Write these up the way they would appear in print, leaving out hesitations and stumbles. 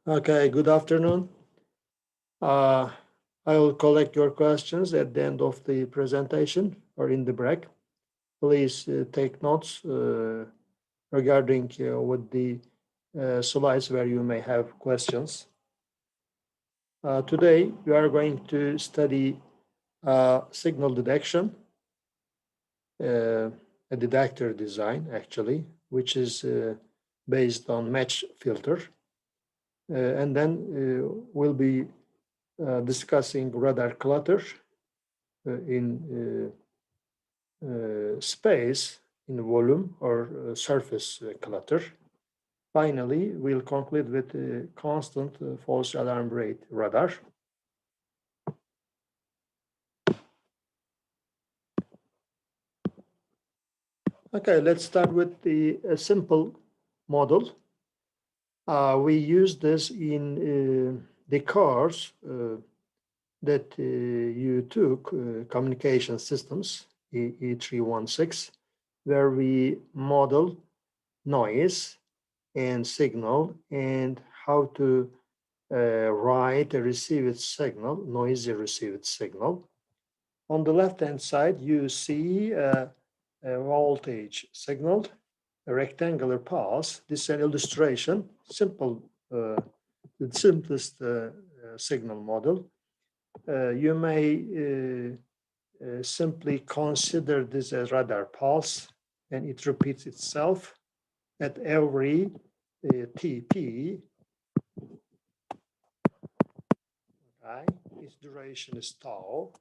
Okay, good afternoon. I will collect your questions at the end of the presentation or in the break. Please take notes regarding with the slides where you may have questions. Today, we are going to study signal detection, a detector design actually, which is based on match filter. And then we'll be discussing radar clutter in space, in volume or surface clutter. Finally, we'll conclude with constant false alarm rate radar. Okay, let's start with the simple model. We use this in the course that you took, communication systems, E316, where we model noise and signal and how to write a received signal, noisy received signal. On the left-hand side, you see a voltage signal, a rectangular pulse. This is an illustration, simple, the simplest signal model. You may simply consider this as radar pulse, and it repeats itself at every TP. Okay, its duration is tau.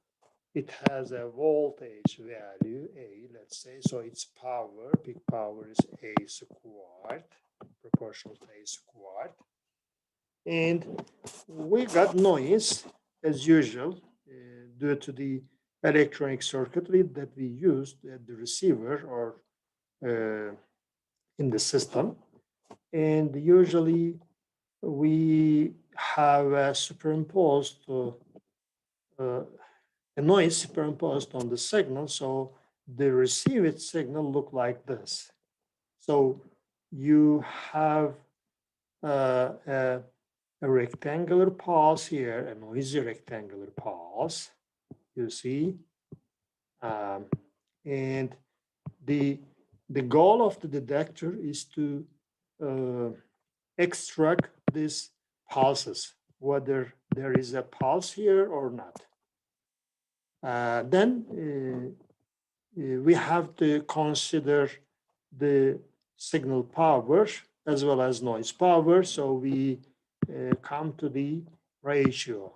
It has a voltage value A, let's say, so its power, peak power is A squared, proportional to A squared. And we got noise as usual due to the electronic circuitry that we used at the receiver or in the system. And usually we have a superimposed a noise superimposed on the signal, so the received signal look like this. So you have a rectangular pulse here, a noisy rectangular pulse, you see, and the goal of the detector is to extract these pulses, whether there is a pulse here or not. Then we have to consider the signal power as well as noise power. So we come to the ratio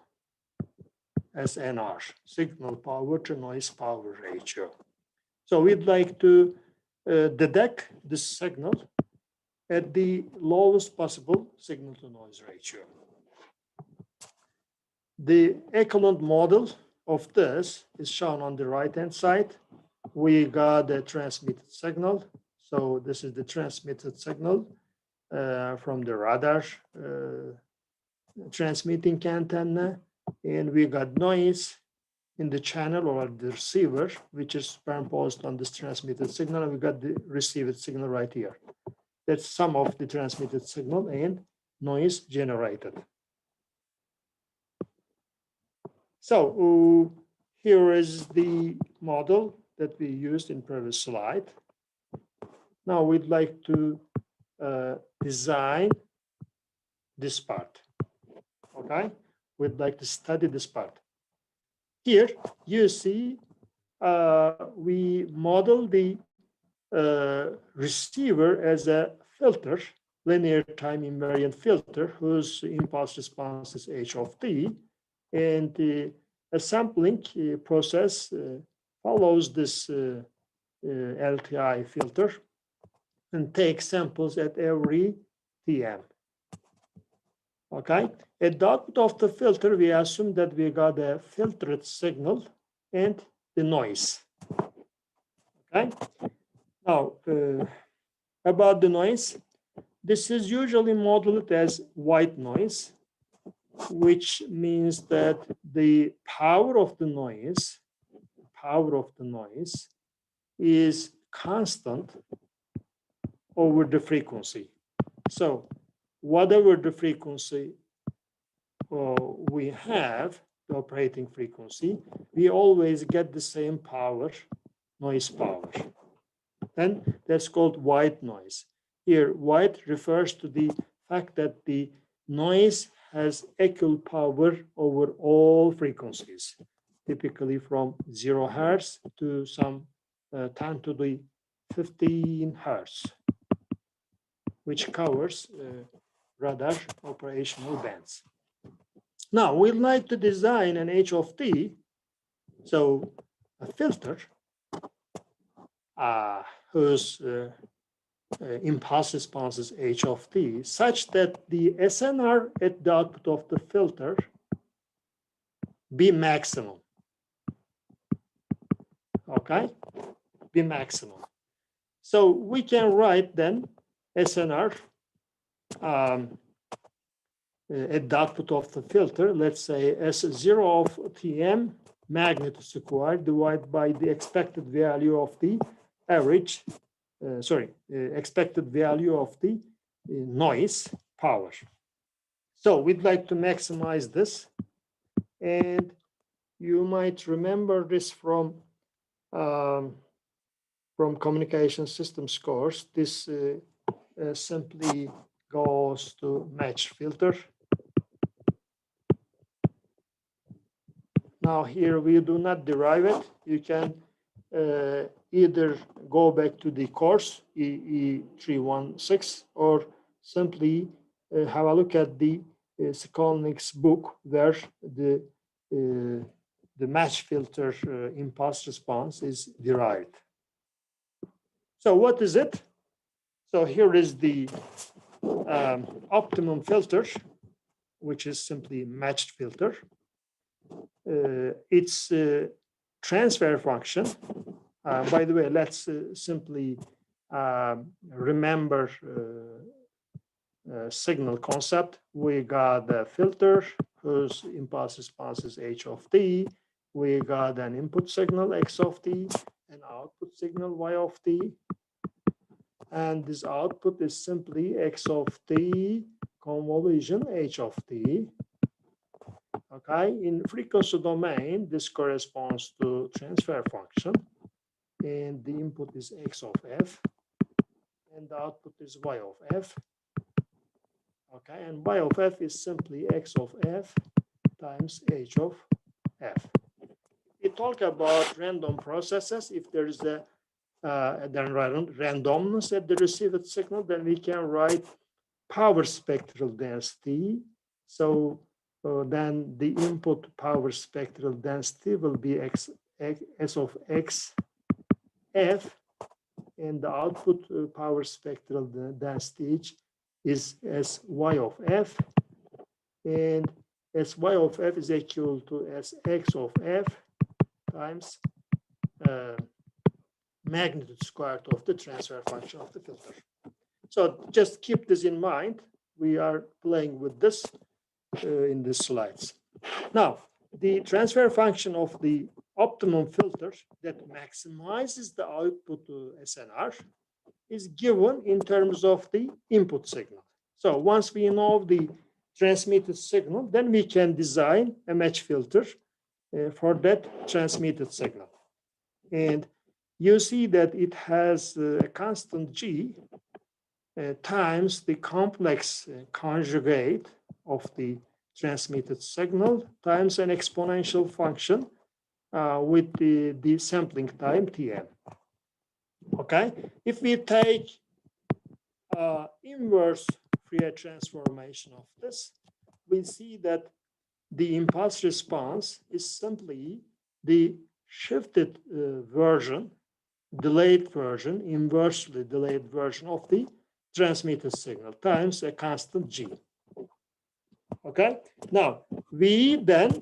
SNR, signal power to noise power ratio. So we'd like to detect this signal at the lowest possible signal to noise ratio. The equivalent model of this is shown on the right-hand side. We got a transmitted signal. So this is the transmitted signal from the radar transmitting antenna. And we got noise in the channel or the receiver, which is superimposed on this transmitted signal. And we got the received signal right here. That's sum of the transmitted signal and noise generated. So here is the model that we used in previous slide. Now we'd like to design this part, okay? We'd like to study this part. Here you see we model the receiver as a filter, linear time invariant filter, whose impulse response is h of t, and a sampling process follows this LTI filter and takes samples at every TM. Okay, at the output of the filter, we assume that we got a filtered signal and the noise. Okay, now about the noise, this is usually modeled as white noise, which means that the power of the noise is constant over the frequency. So whatever the frequency we have, the operating frequency, we always get the same power, noise power. And that's called white noise. Here, white refers to the fact that the noise has equal power over all frequencies, typically from 0 hertz to some 10 to the 15 hertz, which covers radar operational bands. Now, we'd like to design an H of T, so a filter whose impulse response is H of T, such that the SNR at the output of the filter be maximum. Okay, be maximum. So we can write then SNR at the output of the filter, let's say S0 of Tm magnitude squared divided by the expected value of the average, expected value of the noise power. So we'd like to maximize this. And you might remember this from communication systems course. This simply goes to match filter. Now here we do not derive it. You can either go back to the course EE316 or simply have a look at the Skolnick's book where the match filter impulse response is derived. So what is it? So here is the optimum filter, which is simply matched filter. Its transfer function, by the way, let's simply remember signal concept. We got a filter whose impulse response is H of T. We got an input signal X of T, an output signal Y of T. And this output is simply X of T convolution H of T. Okay, in frequency domain, this corresponds to transfer function, and the input is X of F, and the output is Y of F. Okay, and Y of F is simply X of F times H of F. We talk about random processes. If there is a randomness at the received signal, then we can write power spectral density. So then the input power spectral density will be S of X F, and the output power spectral density is Sy of F, and Sy of F is equal to Sx of F times magnitude squared of the transfer function of the filter. So just keep this in mind. We are playing with this in the slides. Now, the transfer function of the optimum filter that maximizes the output SNR is given in terms of the input signal. So once we know the transmitted signal, then we can design a match filter for that transmitted signal. And you see that it has a constant G times the complex conjugate of the transmitted signal times an exponential function with the sampling time Tm. Okay, if we take inverse Fourier transformation of this, we see that the impulse response is simply the shifted version, delayed version, inversely delayed version of the transmitted signal times a constant G. Okay, now we then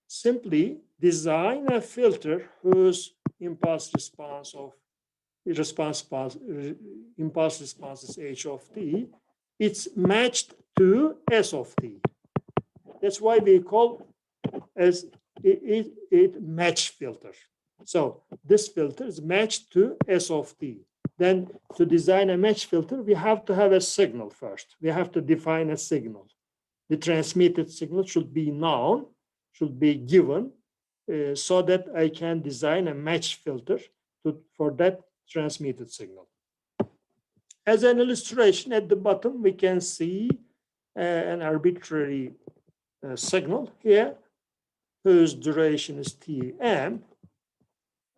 simply design a filter whose impulse response is H of T. It's matched to S of T. That's why we call as it match filter. So this filter is matched to S of T. then to design a match filter, we have to have a signal first. We have to define a signal. The transmitted signal should be known, should be given, so that I can design a match filter for that transmitted signal. As an illustration, at the bottom, we can see an arbitrary signal here, whose duration is Tm,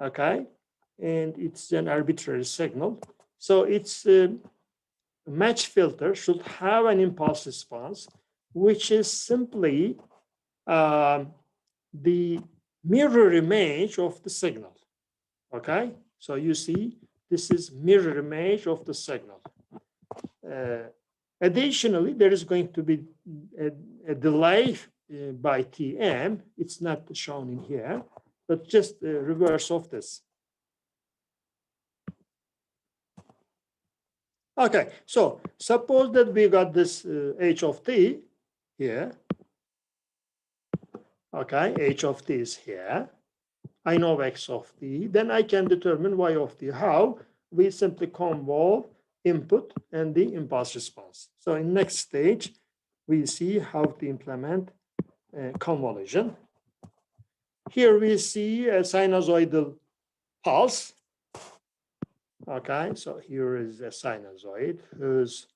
okay? And it's an arbitrary signal. So its match filter should have an impulse response, which is simply the mirror image of the signal, okay? So you see, this is mirror image of the signal. Additionally, there is going to be a delay by Tm. It's not shown in here, but just the reverse of this. Okay, so suppose that we got this h of t here. Okay, h of t is here. I know x of t. Then I can determine y of t. How? We simply convolve input and the impulse response. So in next stage, we see how to implement convolution. Here we see a sinusoidal pulse. Okay, so here is a sinusoid whose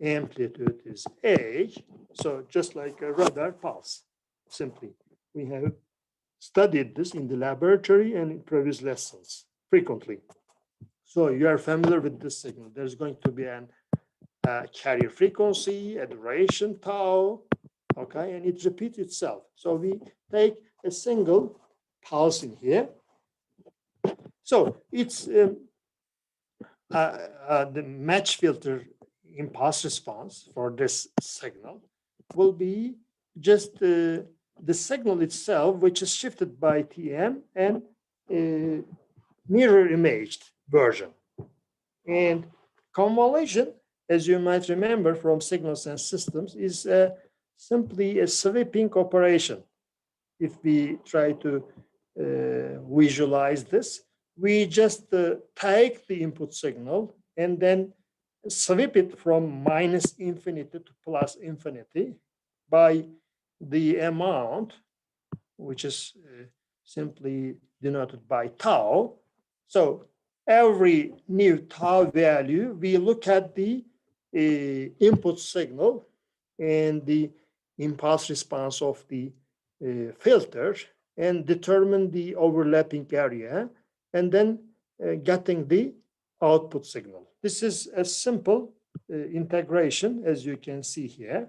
amplitude is A. So just like a radar pulse, simply. We have studied this in the laboratory and in previous lessons frequently. So you are familiar with this signal. There's going to be a carrier frequency, a duration tau, okay, and it repeats itself. So we take a single pulse in here. So it's the match filter impulse response for this signal will be just the signal itself, which is shifted by Tm and mirror imaged version. And convolution, as you might remember from signals and systems, is simply a sweeping operation. If we try to visualize this, we just take the input signal and then sweep it from minus infinity to plus infinity by the amount, which is simply denoted by tau. So every new tau value, we look at the input signal and the impulse response of the filter and determine the overlapping area and then getting the output signal. This is a simple integration, as you can see here.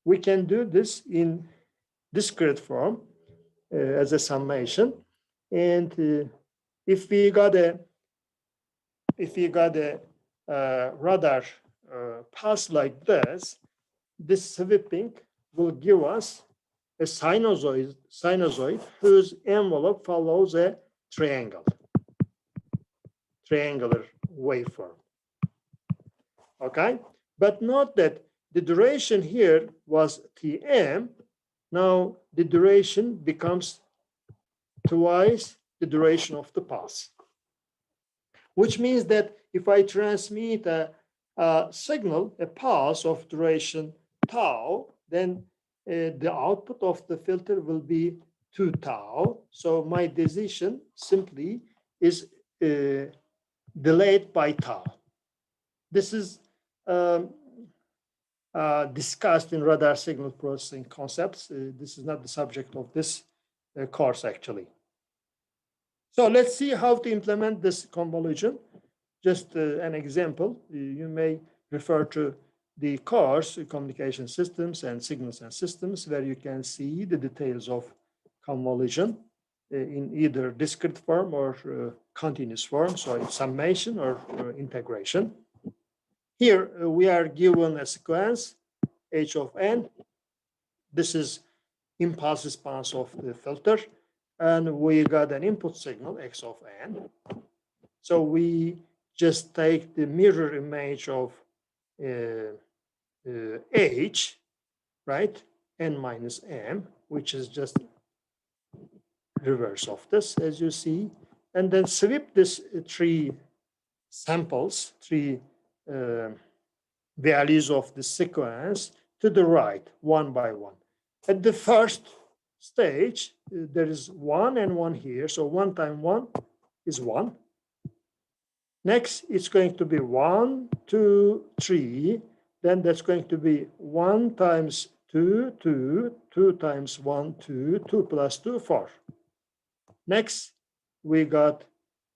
We can do this in discrete form as a summation. And if we got a radar pulse like this, this sweeping will give us a sinusoid whose envelope follows a triangular waveform. Okay, but note that the duration here was Tm. Now the duration becomes twice the duration of the pulse, which means that if I transmit a signal, a pulse of duration tau, then the output of the filter will be 2 tau. So my decision simply is delayed by tau. This is discussed in radar signal processing concepts. This is not the subject of this course, actually. So let's see how to implement this convolution. Just an example, you may refer to the course, communication systems and signals and systems, where you can see the details of convolution in either discrete form or continuous form, so in summation or integration. Here we are given a sequence, h of n. This is impulse response of the filter, and we got an input signal, x of n. So we just take the mirror image of h, right, n minus m, which is just reverse of this, as you see, and then sweep this tree samples, three values of the sequence to the right, one by one. At the first stage, there is 1 and 1 here. So 1 times 1 is 1. Next, it's going to be 1, 2, 3. Then that's going to be 1 times 2, 2, 2 times 1, 2, 2 plus 2, 4. Next, we got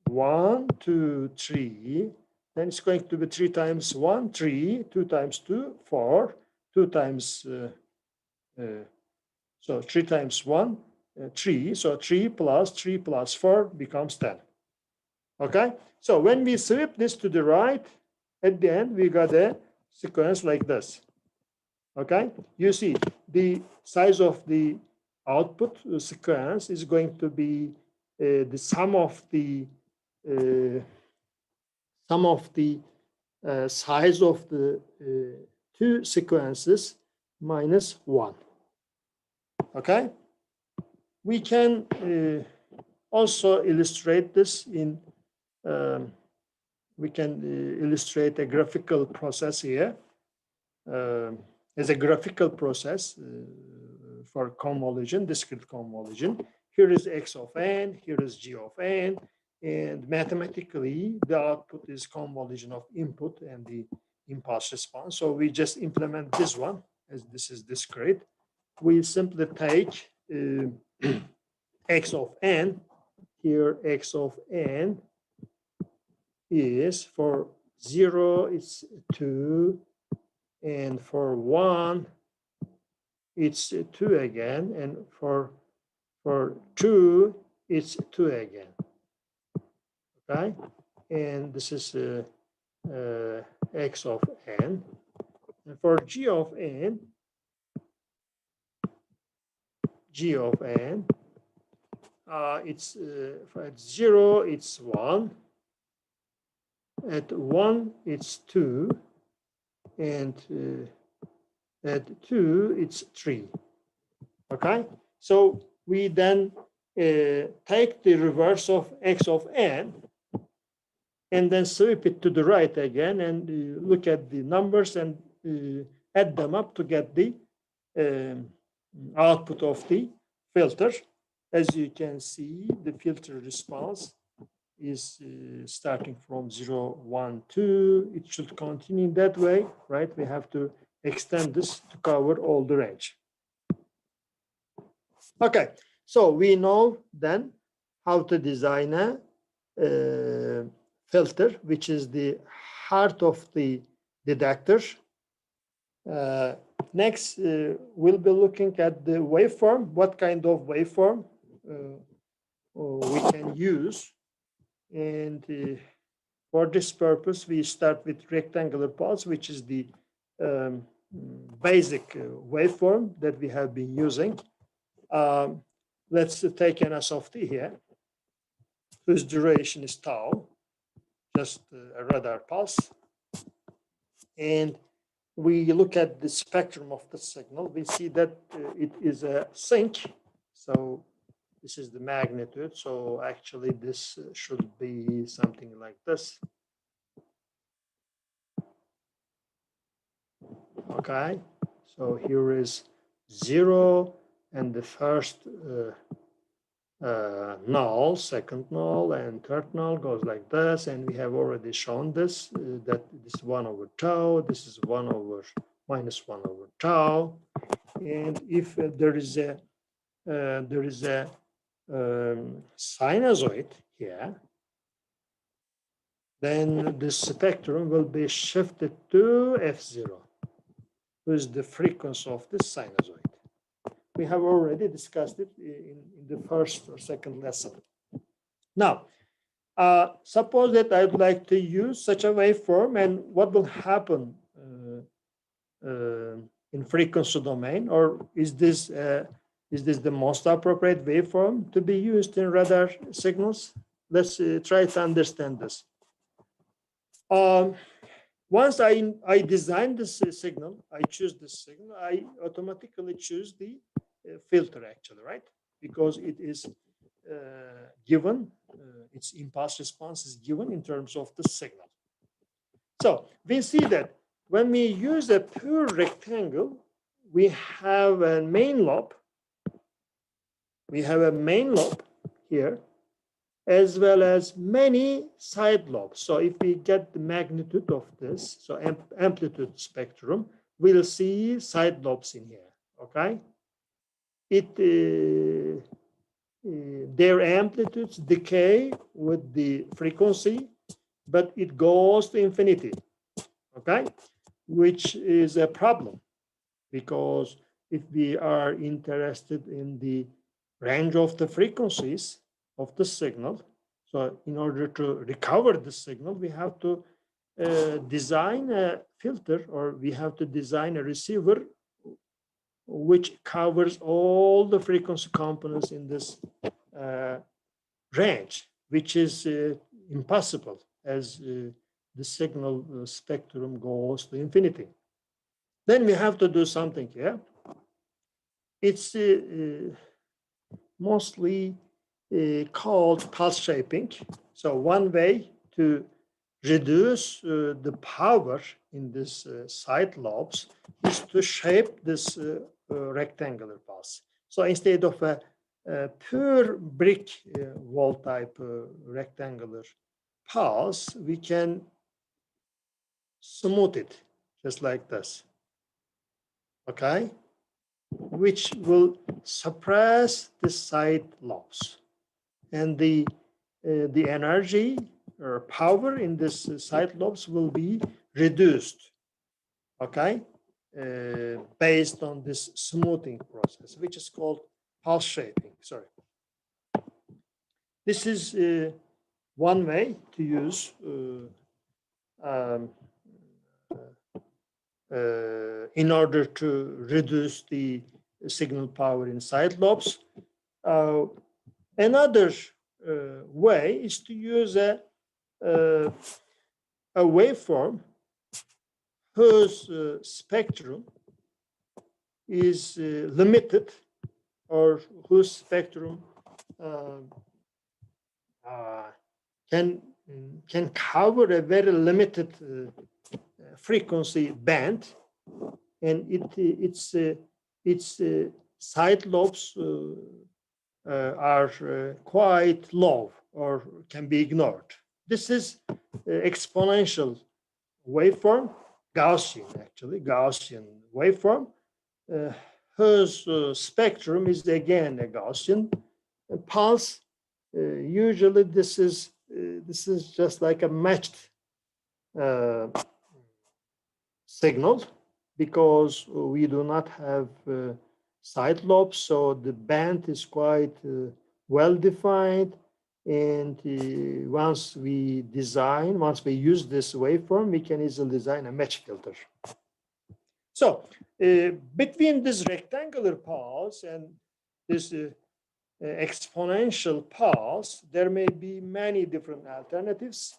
1, 2, 3. Then it's going to be 3 times 1, 3, 2 times 2, 4, 2 times, so 3 times 1, 3. So 3 plus 4 becomes 10. Okay? So when we sweep this to the right, at the end, we got a sequence like this. Okay? You see, the size of the output sequence is going to be the sum of the size of the two sequences minus 1. Okay? We can also illustrate this in, we can illustrate a graphical process here as a graphical process for convolution, discrete convolution. Here is x of n, here is g of n, and mathematically the output is convolution of input and the impulse response. So we just implement this one, as this is discrete. We simply take x of n. Here x of n is for 0 it's 2, and for 1 it's 2 again, and for 2 it's 2 again. Okay, and this is x of n. And for g of n, it's at 0 it's 1, at 1 it's 2, and at 2 it's 3. Okay, so we then take the reverse of x of n and then sweep it to the right again and look at the numbers and add them up to get the output of the filter. As you can see, the filter response is starting from 0, 1, 2. It should continue that way, right? We have to extend this to cover all the range. Okay, so we know then how to design a filter, which is the heart of the detector. Next, we'll be looking at the waveform, what kind of waveform we can use. And for this purpose, we start with rectangular pulse, which is the basic waveform that we have been using. Let's take an S of t here, whose duration is tau, just a radar pulse. And we look at the spectrum of the signal. We see that it is a sinc. So this is the magnitude. So actually this should be something like this. Okay, so here is 0 and the first null, second null, and third null goes like this. And we have already shown this, that this is 1 over tau, this is 1 over minus 1 over tau. And if there is a sinusoid here, then the spectrum will be shifted to f0, which is the frequency of the sinusoid. We have already discussed it in the first or second lesson. Now, suppose that I'd like to use such a waveform, and what will happen in frequency domain, or is this the most appropriate waveform to be used in radar signals? Let's try to understand this. Once I design this signal, I choose this signal, I automatically choose the filter actually, right? Because it is given its impulse response is given in terms of the signal. So we see that when we use a pure rectangle, we have a main lobe. We have a main lobe here, as well as many side lobes. So if we get the magnitude of this, so amplitude spectrum, we'll see side lobes in here, okay? Their amplitudes decay with the frequency, but it goes to infinity, okay? Which is a problem, because if we are interested in the range of the frequencies of the signal, so in order to recover the signal, we have to design a filter, or we have to design a receiver which covers all the frequency components in this range, which is impossible as the signal spectrum goes to infinity. Then we have to do something here. It's mostly called pulse shaping. So one way to reduce the power in this side lobes is to shape this rectangular pulse. So instead of a pure brick wall type rectangular pulse, we can smooth it just like this, okay? Which will suppress the side lobes, and the energy or power in this side lobes will be reduced, okay, based on this smoothing process, which is called pulse shaping. Sorry, this is one way to use in order to reduce the signal power in side lobes. Another way is to use a waveform whose spectrum is limited, or whose spectrum can cover a very limited frequency band, and its side lobes are quite low or can be ignored. This is exponential waveform, Gaussian waveform, whose spectrum is again a Gaussian pulse. Usually this is just like a matched signal, because we do not have side lobes, so the band is quite well defined. And once we use this waveform, we can easily design a match filter. So between this rectangular pulse and this exponential pulse, there may be many different alternatives,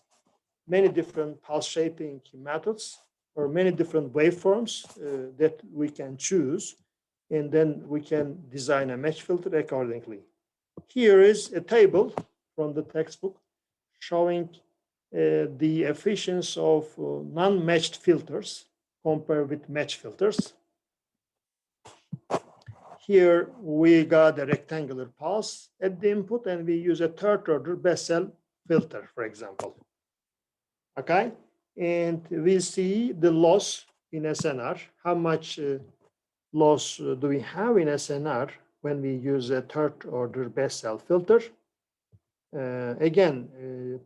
many different pulse shaping methods, or many different waveforms that we can choose, and then we can design a match filter accordingly. Here is a table from the textbook showing the efficiency of non-matched filters compared with matched filters. Here we got a rectangular pulse at the input, and we use a third order Bessel filter, for example. Okay, and we see the loss in SNR. How much loss do we have in SNR when we use a third order Bessel filter? Again,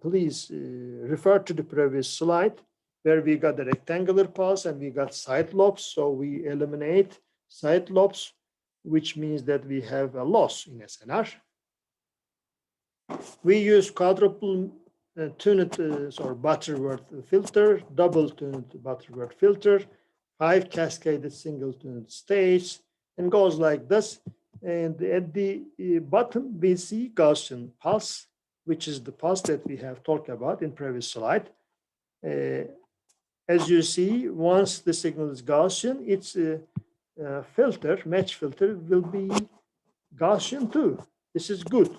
please refer to the previous slide where we got the rectangular pulse and we got side lobes. So we eliminate side lobes, which means that we have a loss in SNR. We use quadruple tuned or Butterworth filter, double tuned Butterworth filter, 5 cascaded single tuned stages, and goes like this. And at the bottom, we see Gaussian pulse, which is the pulse that we have talked about in previous slide. As you see, once the signal is Gaussian, its filter, match filter, will be Gaussian too. This is good.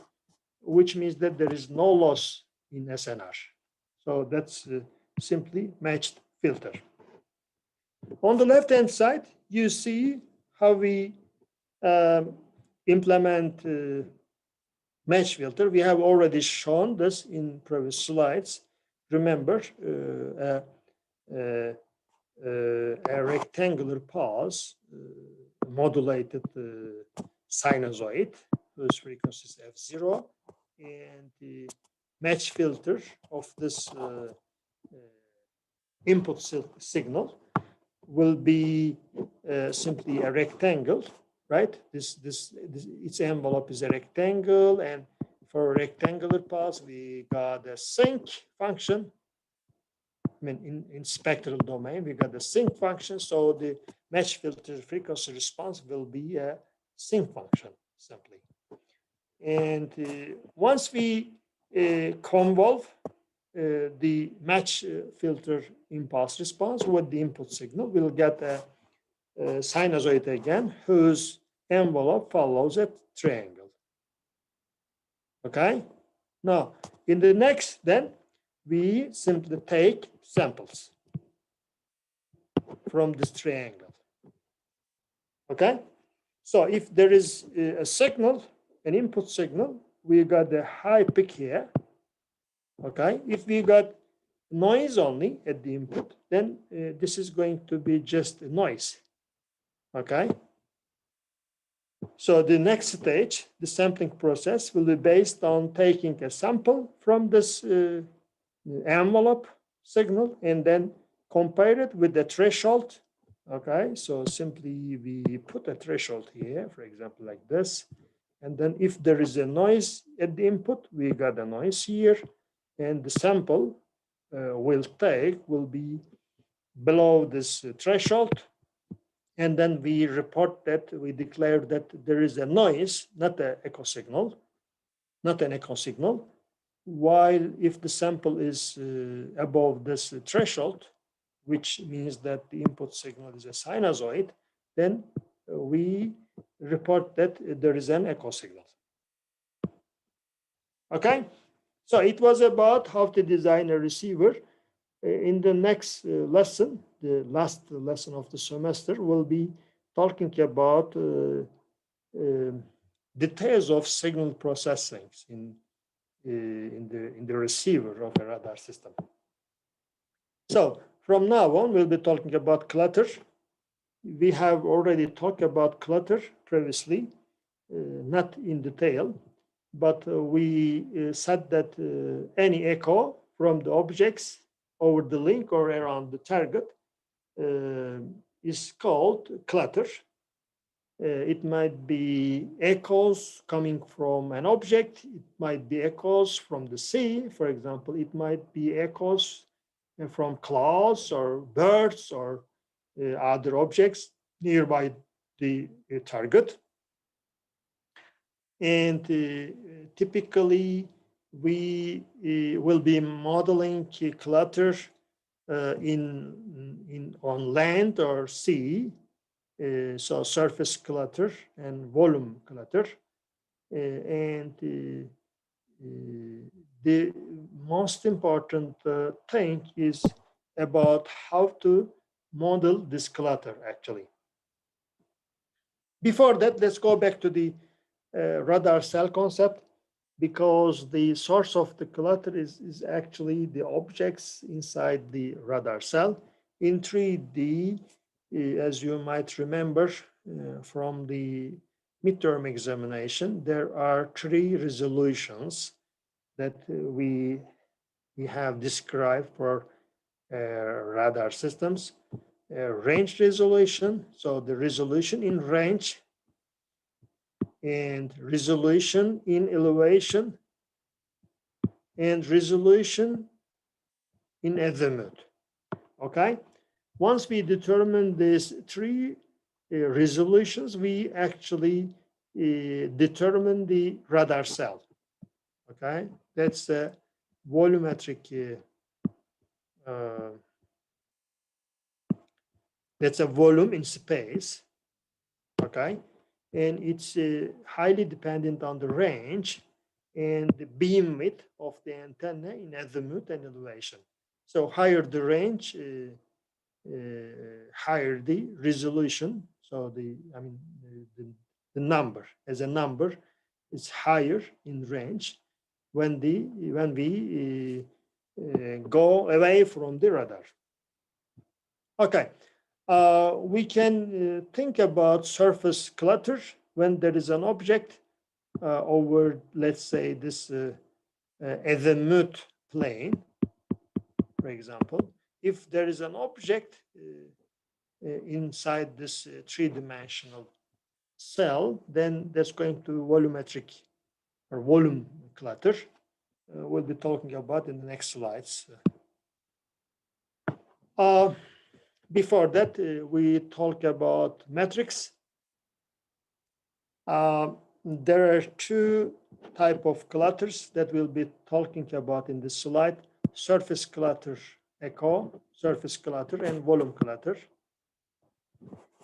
which means that there is no loss in SNR. So that's simply matched filter. On the left-hand side, you see how we implement match filter. We have already shown this in previous slides. Remember, a rectangular pulse, modulated sinusoid, whose frequency is F0, and the match filter of this input signal will be simply a rectangle, right? Its envelope is a rectangle, and for a rectangular pulse, we got a sinc function. I mean, in spectral domain, we got the sinc function, so the match filter frequency response will be a sinc function simply. And once we convolve the match filter impulse response with the input signal, we'll get a sinusoid again, whose envelope follows a triangle. Okay? Now, in the next, then, we simply take samples from this triangle. Okay? So if there is a signal, an input signal, we got the high peak here. Okay? If we got noise only at the input, then this is going to be just a noise. Okay? So the next stage, the sampling process, will be based on taking a sample from this envelope signal and then compare it with the threshold. Okay, so simply we put a threshold here, for example, like this. And then if there is a noise at the input, we got a noise here, and the sample will be below this threshold. And then we report that, we declare that there is a noise, not an echo signal, while if the sample is above this threshold, which means that the input signal is a sinusoid, then we report that there is an echo signal. Okay, so it was about how to design a receiver. In the next lesson, the last lesson of the semester, we'll be talking about details of signal processing in the receiver of a radar system. So from now on, we'll be talking about clutter. We have already talked about clutter previously, not in detail, but we said that any echo from the objects over the link or around the target is called clutter. It might be echoes coming from an object. It might be echoes from the sea, for example. It might be echoes from clouds or birds or other objects nearby the target. And typically, we will be modeling clutter on land or sea. So surface clutter and volume clutter. And the most important thing is about how to model this clutter, actually. Before that, let's go back to the radar cell concept, because the source of the clutter is actually the objects inside the radar cell. In 3D, as you might remember from the midterm examination, there are 3 resolutions that we have described for radar systems. Range resolution, so the resolution in range, and resolution in elevation, and resolution in azimuth. Okay? Once we determine these 3 resolutions, we actually determine the radar cell. Okay? That's a volumetric, that's a volume in space. Okay? And it's highly dependent on the range. and the beam width of the antenna in azimuth and elevation. So higher the range, higher the resolution. So the number as a number is higher in range when we go away from the radar. Okay, we can think about surface clutter when there is an object over, let's say, this azimuth plane, for example. If there is an object inside this three-dimensional cell, then that's going to volumetric or volume clutter. We'll be talking about in the next slides. Before that, we talk about metrics. There are two types of clutters that we'll be talking about in this slide: surface clutter echo, surface clutter, and volume clutter.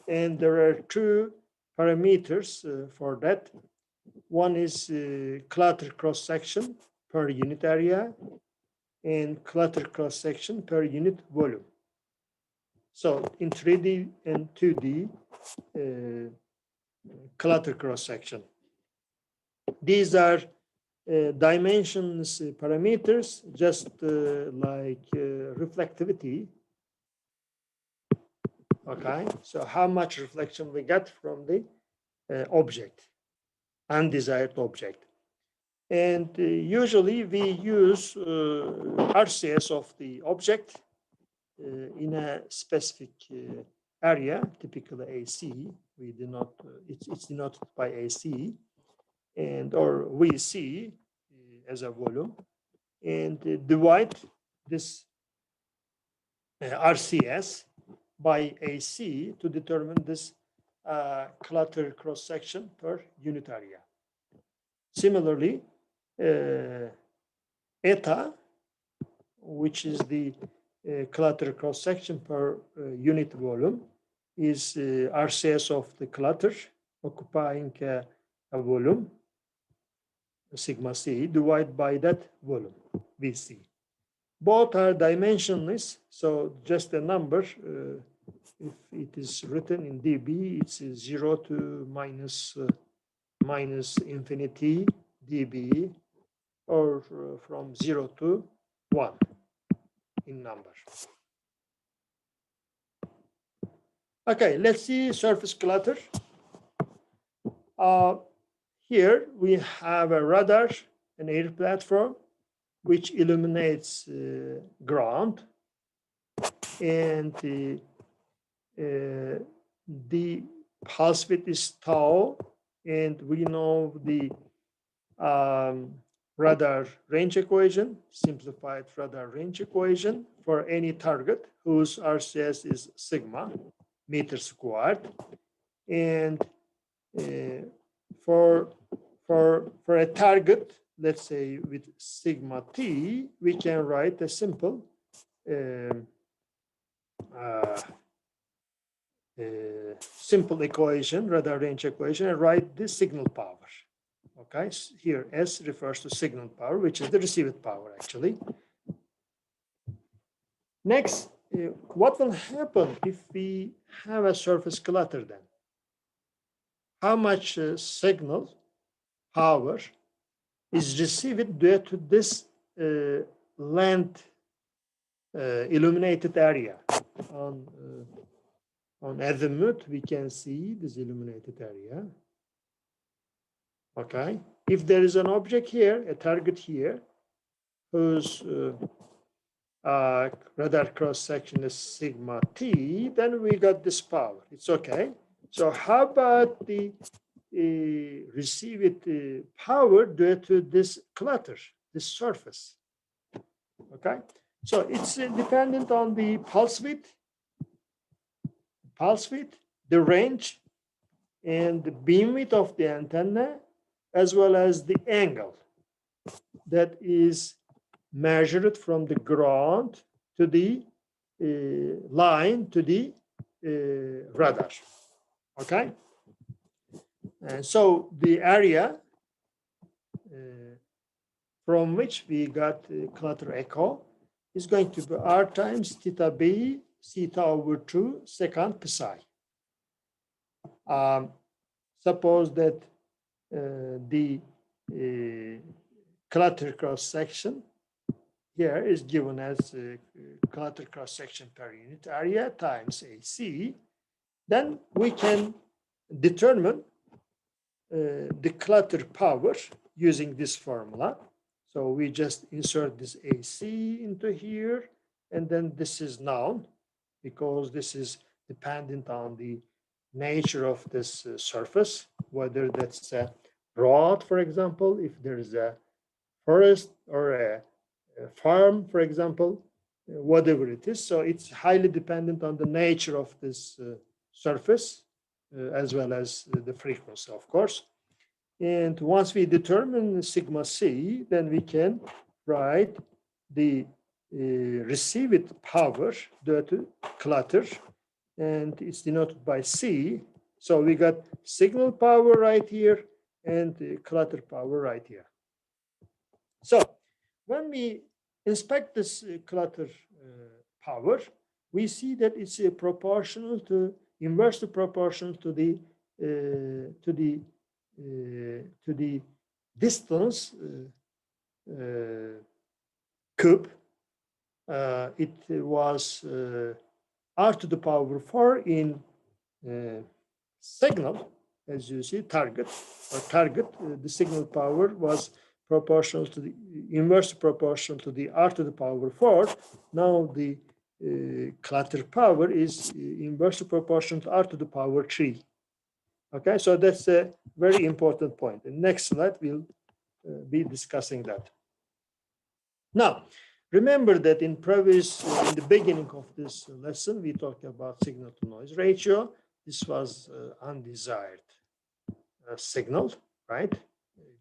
And there are two parameters for that. One is clutter cross-section per unit area and clutter cross-section per unit volume. So in 3D and 2D, clutter cross-section. These are dimensions parameters, just like reflectivity. Okay, so how much reflection we get from the object, undesired object. And usually we use RCS of the object in a specific area, typically AC. We do not, it's denoted by AC, and or VC as a volume, and divide this RCS by AC to determine this clutter cross-section per unit area. Similarly, eta, which is the clutter cross-section per unit volume, is RCS of the clutter occupying a volume, sigma c, divided by that volume, Vc. Both are dimensionless, so just a number. If it is written in dB, it's 0 to minus infinity dB, or from 0 to 1 in number. Okay, let's see surface clutter. Here we have a radar, an air platform, which illuminates ground, and the pulse width is tau, and we know the radar range equation, simplified radar range equation for any target whose RCS is sigma meter squared, and for a target, let's say with sigma t, we can write a simple simple equation, radar range equation, and write the signal power. Okay, here S refers to signal power, which is the received power actually. Next, what will happen if we have a surface clutter then? How much signal power is received due to this length illuminated area? On azimuth, we can see this illuminated area. Okay, if there is an object here, a target here, whose radar cross section is sigma t, then we got this power. It's okay. So how about the received power due to this clutter, this surface? Okay, so it's dependent on the pulse width, the range, and the beam width of the antenna, as well as the angle that is measured from the ground to the line to the radar. Okay, and so the area from which we got clutter echo, is going to be R times theta B, theta over 2, secant psi. Suppose that the clutter cross section here is given as clutter cross section per unit area times AC. Then we can determine the clutter power using this formula. So we just insert this AC into here, and then this is known because this is dependent on the nature of this surface, whether that's a road, for example, if there is a forest or a farm, for example, whatever it is. So it's highly dependent on the nature of this surface, as well as the frequency, of course. And once we determine sigma c, then we can write the received power due to clutter, and it's denoted by C. So we got signal power right here and clutter power right here. So when we inspect this clutter power, we see that it's proportional to, inversely proportional to the distance cube. It was r to the power 4 in signal, as you see, target, the signal power was proportional to the inverse proportional to the r to the power 4. Now the clutter power is inversely proportional to r to the power 3. Okay, so that's a very important point. The next slide we'll be discussing that. Now, remember that in the beginning of this lesson, we talked about signal to noise ratio. This was undesired signal, right?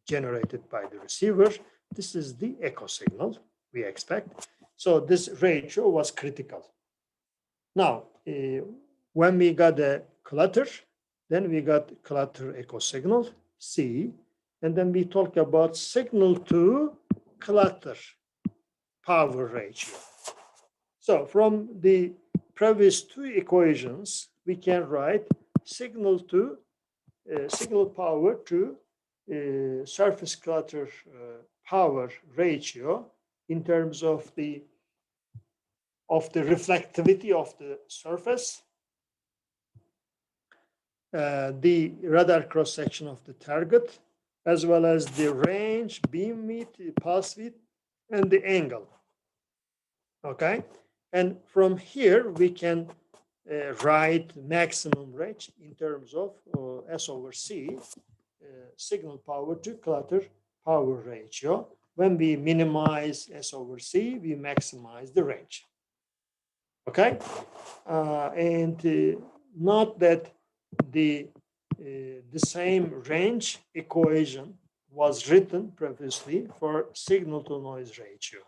Generated by the receiver. This is the echo signal we expect. So this ratio was critical. Now, when we got a clutter, then we got clutter echo signal, C, and then we talk about signal to clutter power ratio. So from the previous two equations, we can write signal power to surface clutter power ratio in terms of the reflectivity of the surface, the radar cross section of the target, as well as the range, beam width, pulse width, and the angle. Okay, and from here we can write maximum range in terms of S over C, signal power to clutter power ratio. When we minimize S over C, we maximize the range. Okay, and note that the same range equation was written previously for signal to noise ratio.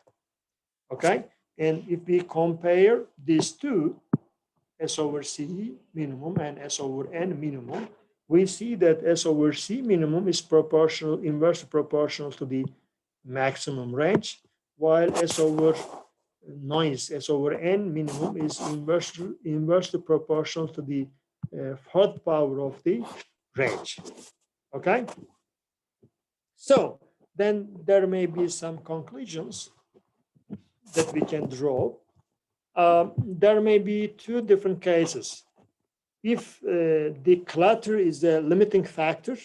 Okay, and if we compare these two, S over C minimum and S over N minimum, we see that S over C minimum is proportional, inversely proportional to the maximum range, while S over noise, S over N minimum is inversely proportional to the fourth power of the range. Okay? So then there may be some conclusions that we can draw. There may be two different cases. If the clutter is a limiting factor,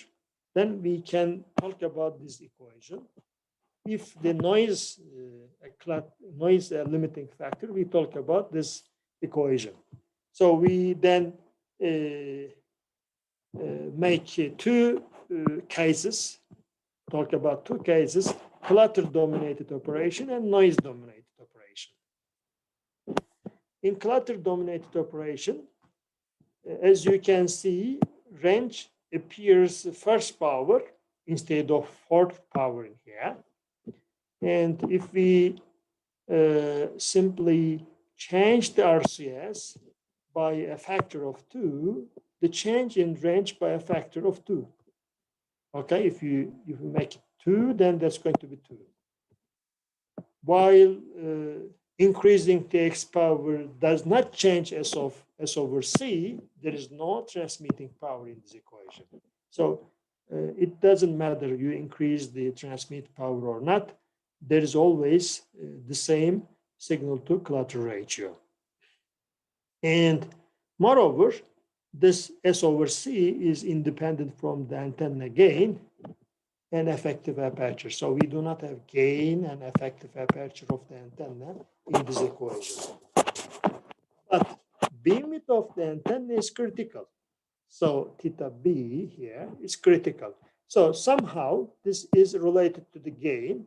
then we can talk about this equation. If the noise is a limiting factor, we talk about this equation. So we then make two cases, talk about two cases, clutter-dominated operation and noise-dominated operation. In clutter-dominated operation, as you can see, range appears first power instead of fourth power in here. And if we simply change the RCS by a factor of 2, the change in range by a factor of 2. Okay, if you make it 2, then that's going to be 2. while increasing Tx power does not change S over C, there is no transmitting power in this equation. So it doesn't matter you increase the transmit power or not, there is always the same signal to clutter ratio. And moreover, this S over C is independent from the antenna gain and effective aperture. So we do not have gain and effective aperture of the antenna in this equation. But beam width of the antenna is critical. So theta B here is critical. So somehow this is related to the gain,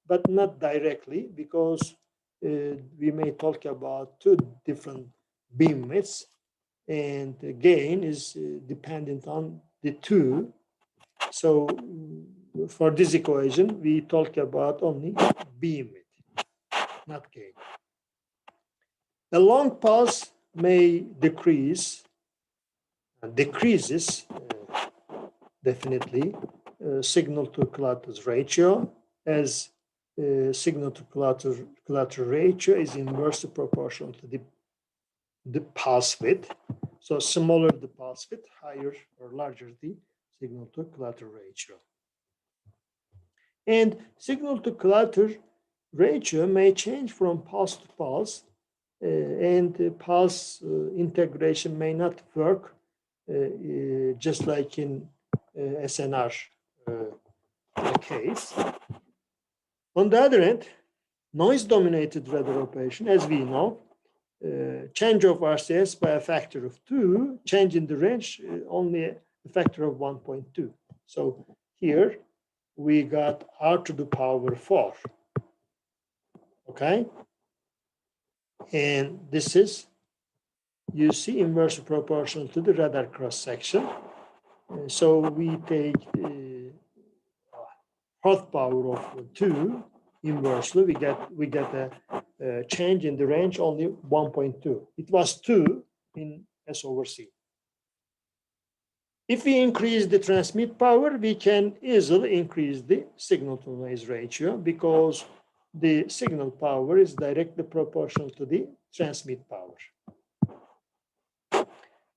but not directly, because we may talk about two different beam widths, and the gain is dependent on the two. So for this equation, we talk about only beam width, not gain. The long pulse may decreases definitely signal to clutter ratio, as signal to clutter ratio is inversely proportional to the pulse width. So smaller the pulse width, higher or larger the signal to clutter ratio. And signal to clutter ratio may change from pulse to pulse, and pulse integration may not work just like in SNR case. On the other hand, noise-dominated radar operation, as we know, change of RCS by a factor of 2, change in the range only a factor of 1.2. So here we got R to the power 4. Okay? And this is, you see, inversely proportional to the radar cross-section. So we take fourth power of 2 inversely, we get a change in the range only 1.2. It was 2 in S over C. If we increase the transmit power, we can easily increase the signal to noise ratio, because the signal power is directly proportional to the transmit power.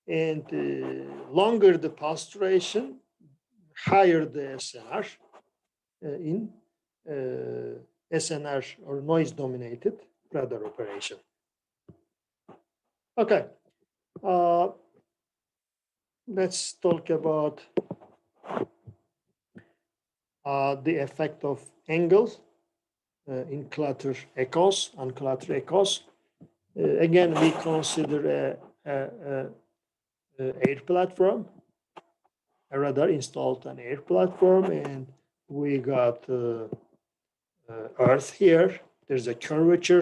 And longer the pulse duration, higher the SNR in SNR or noise dominated radar operation. Okay, let's talk about the effect of angles in clutter echoes, on clutter echoes. Again, we consider a air platform, a radar installed on air platform, and we got Earth here. There's a curvature,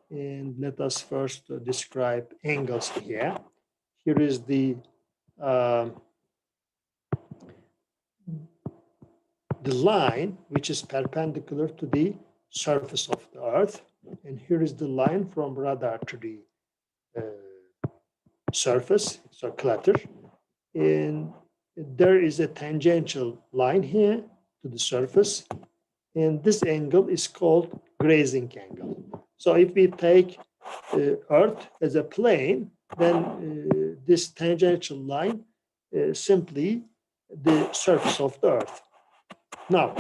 and let us first describe angles here. Here is the line which is perpendicular to the surface of the Earth, and here is the line from radar to the surface, so clutter, and there is a tangential line here to the surface, and this angle is called grazing angle. So if we take Earth as a plane, then this tangential line simply the surface of the Earth. Now,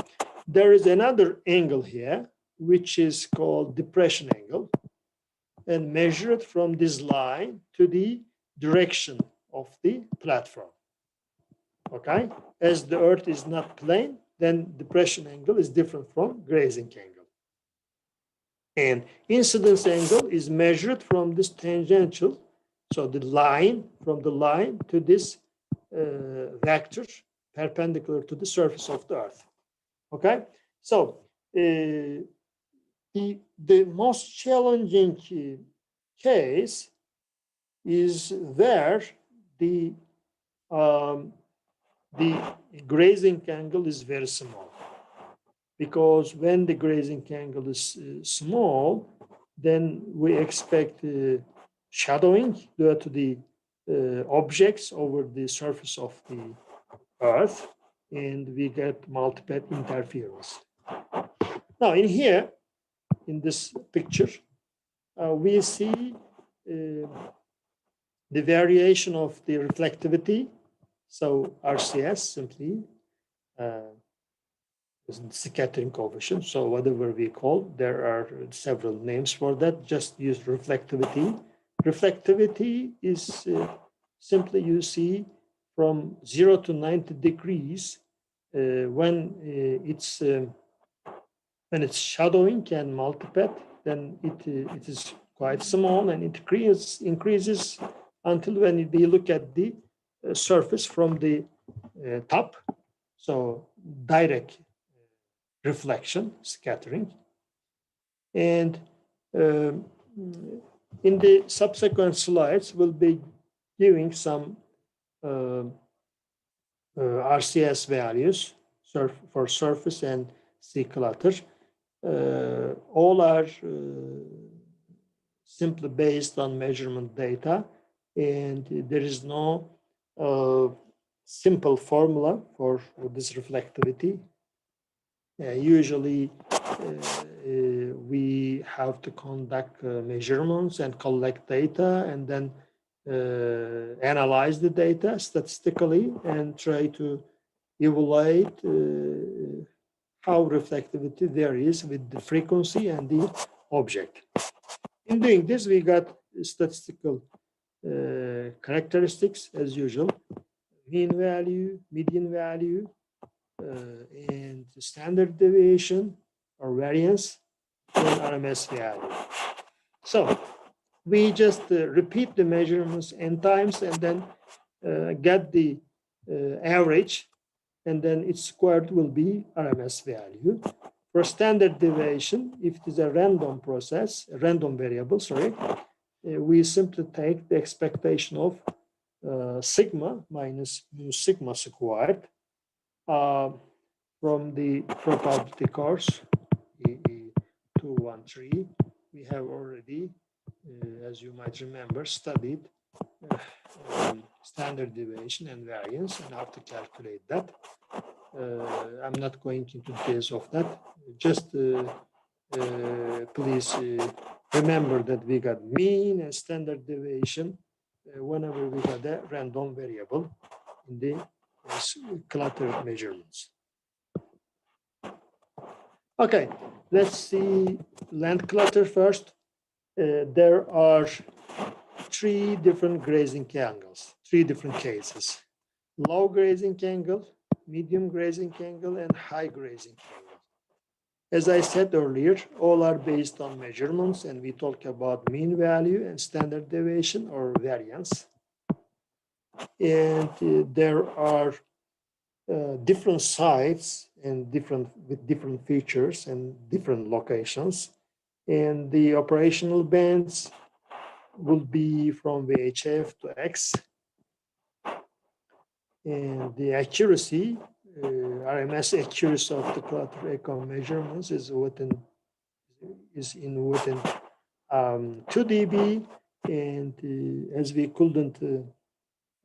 there is another angle here, which is called depression angle, and measured from this line to the direction of the platform. Okay? As the Earth is not plane, then depression angle is different from grazing angle. And incidence angle is measured from this tangential, so the line, from the line to this vector perpendicular to the surface of the Earth. Okay, so the most challenging case is where the grazing angle is very small, because when the grazing angle is small, then we expect shadowing due to the objects over the surface of the Earth, and we get multiple interference. Now in here, in this picture, we see the variation of the reflectivity. So RCS simply is the scattering coefficient. So whatever we call, there are several names for that. Just use reflectivity. Reflectivity is simply you see from 0 to 90 degrees when it's shadowing and multipath, then it is quite small and it increases until when we look at the surface from the top. So direct reflection, scattering. And in the subsequent slides, we'll be giving some RCS values for surface and sea clutter. All are simply based on measurement data, and there is no simple formula for this reflectivity. Usually, we have to conduct measurements and collect data, and then analyze the data statistically and try to evaluate how reflectivity varies with the frequency and the object. In doing this, we got statistical characteristics as usual: mean value, median value, and standard deviation or variance, and RMS value. So we just repeat the measurements n times and then get the average, and then its squared will be RMS value. For standard deviation, if it is a random process, a random variable, we simply take the expectation of sigma minus mu sigma squared from the probability course 213. We have already, as you might remember, studied standard deviation and variance and how to calculate that. I'm not going into details of that. Just please remember that we got mean and standard deviation whenever we got a random variable in the clutter measurements. Okay, let's see land clutter first. There are three different grazing angles, three different cases: low grazing angle, medium grazing angle, and high grazing angle. As I said earlier, all are based on measurements, and we talk about mean value and standard deviation or variance. And there are different sites and with different features and different locations. And the operational bands will be from VHF to X. And the accuracy, RMS accuracy of the clutter echo measurements is within 2 dB. And as we couldn't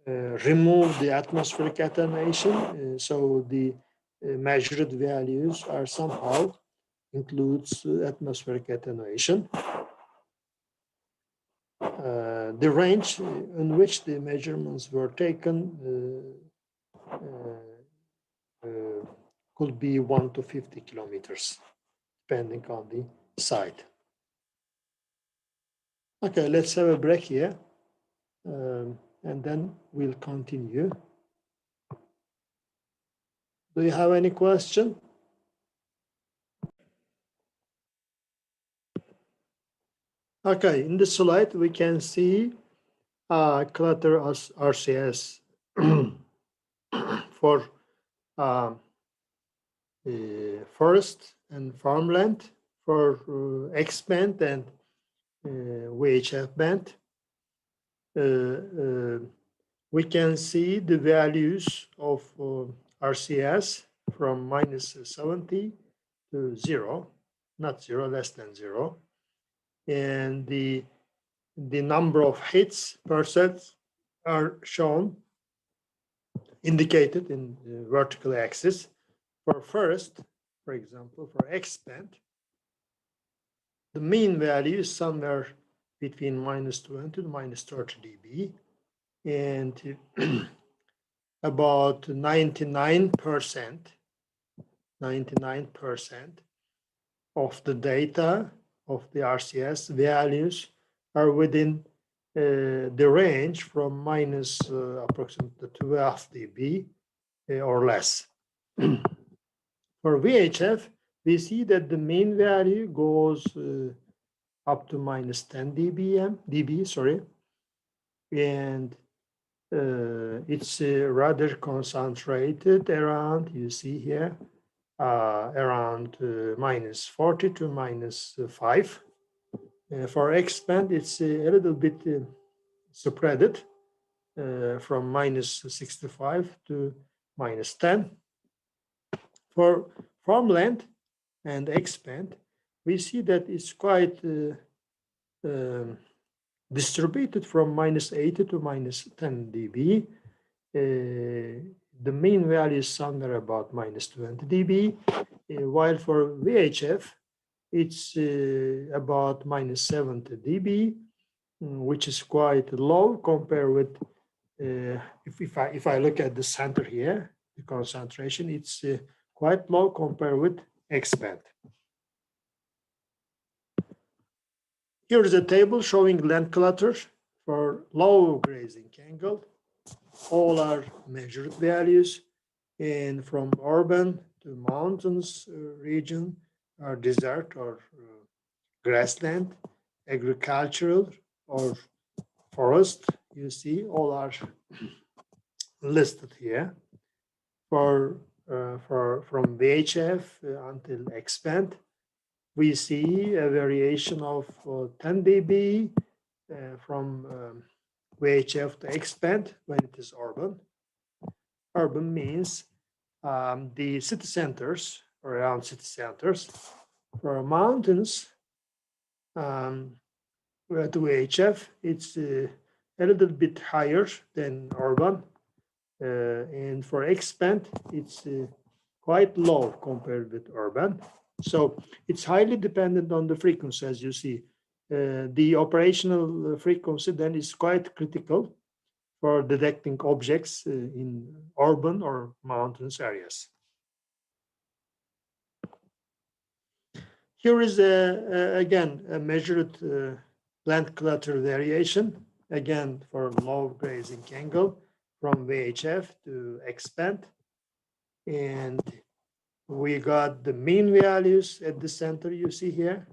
remove the atmospheric attenuation, so the measured values are somehow includes atmospheric attenuation. The range in which the measurements were taken could be 1 to 50 kilometers, depending on the site. Okay, let's have a break here, and then we'll continue. Do you have any question? Okay, in this slide, we can see clutter as RCS for forest and farmland, for X band and VHF band. We can see the values of RCS from minus 70 to 0, not 0, less than 0. And the number of hits per set are shown, indicated in the vertical axis. For forest, for example, for X band, the mean value is somewhere between -20 to -30 dB, and about 99% of the data of the RCS values are within the range from minus approximately 12 dB or less. For VHF, we see that the mean value goes up to minus 10 dB, sorry, and it's rather concentrated around, you see here, around minus 40 to minus 5. For X-band, it's a little bit spread from minus 65 to minus 10. For farmland and X-band, we see that it's quite distributed from minus 80 to minus 10 dB. The mean value is somewhere about minus 20 dB, while for VHF, it's about minus 70 dB, which is quite low compared with, if I look at the center here, the concentration, it's quite low compared with X-band. Here is a table showing land clutter for low grazing angle. All are measured values, and from urban to mountains region, or desert or grassland, agricultural or forest, you see, all are listed here. From VHF until X-band, we see a variation of 10 dB from VHF to X-band when it is urban. Urban means the city centers, or around city centers. For mountains, to VHF, it's a little bit higher than urban. And for X-band, it's quite low compared with urban. So it's highly dependent on the frequency, as you see. The operational frequency then is quite critical for detecting objects in urban or mountainous areas. Here is again a measured land clutter variation, again for low grazing angle from VHF to X-band, and we got the mean values at the center you see here,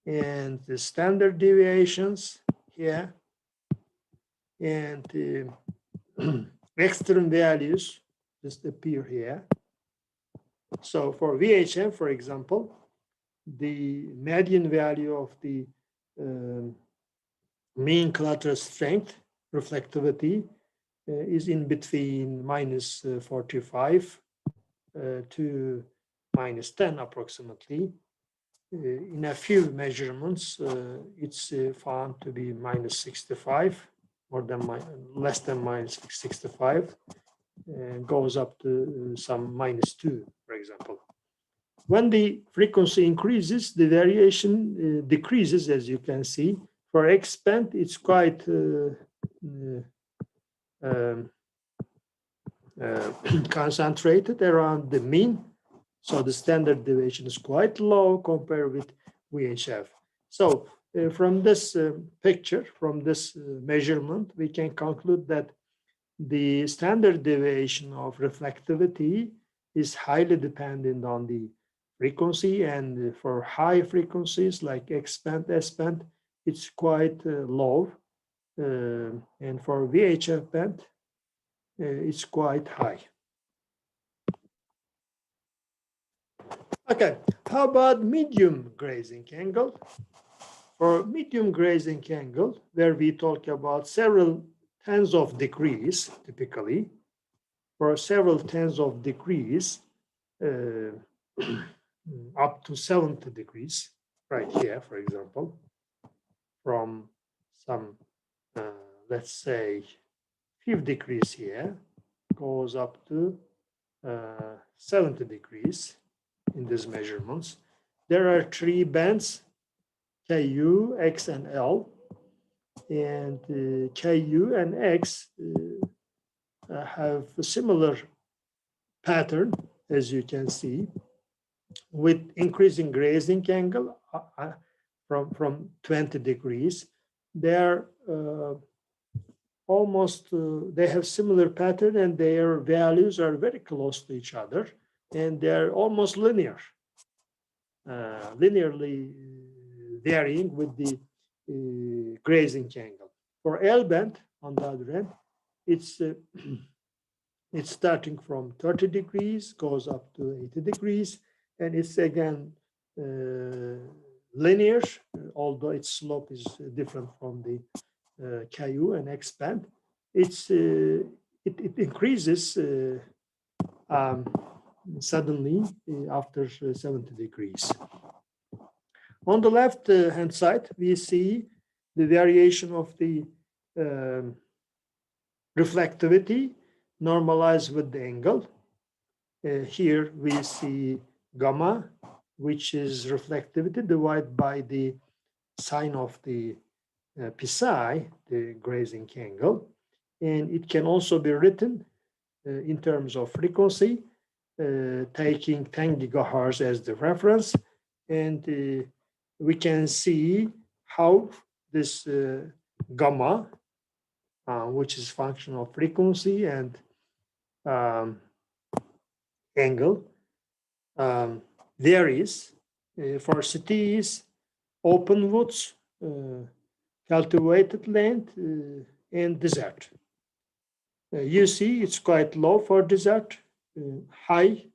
and the standard deviations here, and the extreme values just appear here. So for VHF, for example, the median value of the mean clutter strength reflectivity is in between minus 45 to minus 10 approximately. In a few measurements, it's found to be minus 65, less than minus 65, and goes up to some minus 2, for example. When the frequency increases, the variation decreases, as you can see. For X-band, it's quite concentrated around the mean. So the standard deviation is quite low compared with VHF. So from this picture, from this measurement, we can conclude that the standard deviation of reflectivity is highly dependent on the frequency, and for high frequencies like X-band, S-band, it's quite low, and for VHF band, it's quite high. Okay, how about medium grazing angle? For medium grazing angle, where we talk about several tens of degrees, typically, for several tens of degrees, up to 70 degrees, right here, for example, from some, let's say, 5 degrees here, goes up to 70 degrees in these measurements. there are three bands, Ku, X, and L. And Ku and X have a similar pattern, as you can see, with increasing grazing angle from 20 degrees. They're they have similar pattern, and their values are very close to each other, and they're almost linearly varying with the grazing angle. For L band, on the other hand, it's it's starting from 30 degrees, goes up to 80 degrees, and it's again linear, although its slope is different from the Ku and X band. It increases suddenly after 70 degrees. On the left hand side, we see the variation of the reflectivity normalized with the angle. Here we see gamma, which is reflectivity divided by the sine of the psi, the grazing angle. And it can also be written in terms of frequency, taking 10 gigahertz as the reference. And we can see how this gamma, which is function of frequency and angle, varies for cities, open woods, cultivated land, and desert. You see it's quite low for desert, high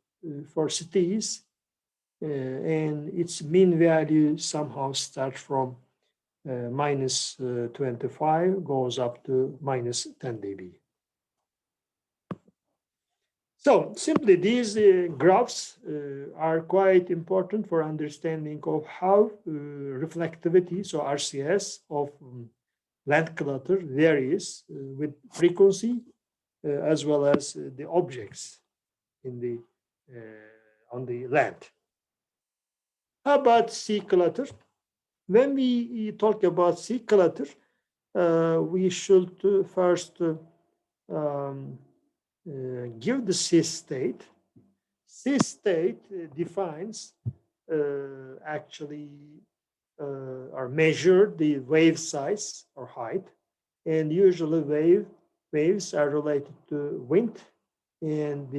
for cities, and its mean value somehow starts from minus 25, goes up to minus 10 dB. So simply these graphs are quite important for understanding of how reflectivity, so RCS of land clutter varies with frequency as well as the objects in the on the land. How about sea clutter? When we talk about sea clutter, we should first give the sea state. Sea state defines actually or measure the wave size or height, and usually waves are related to wind and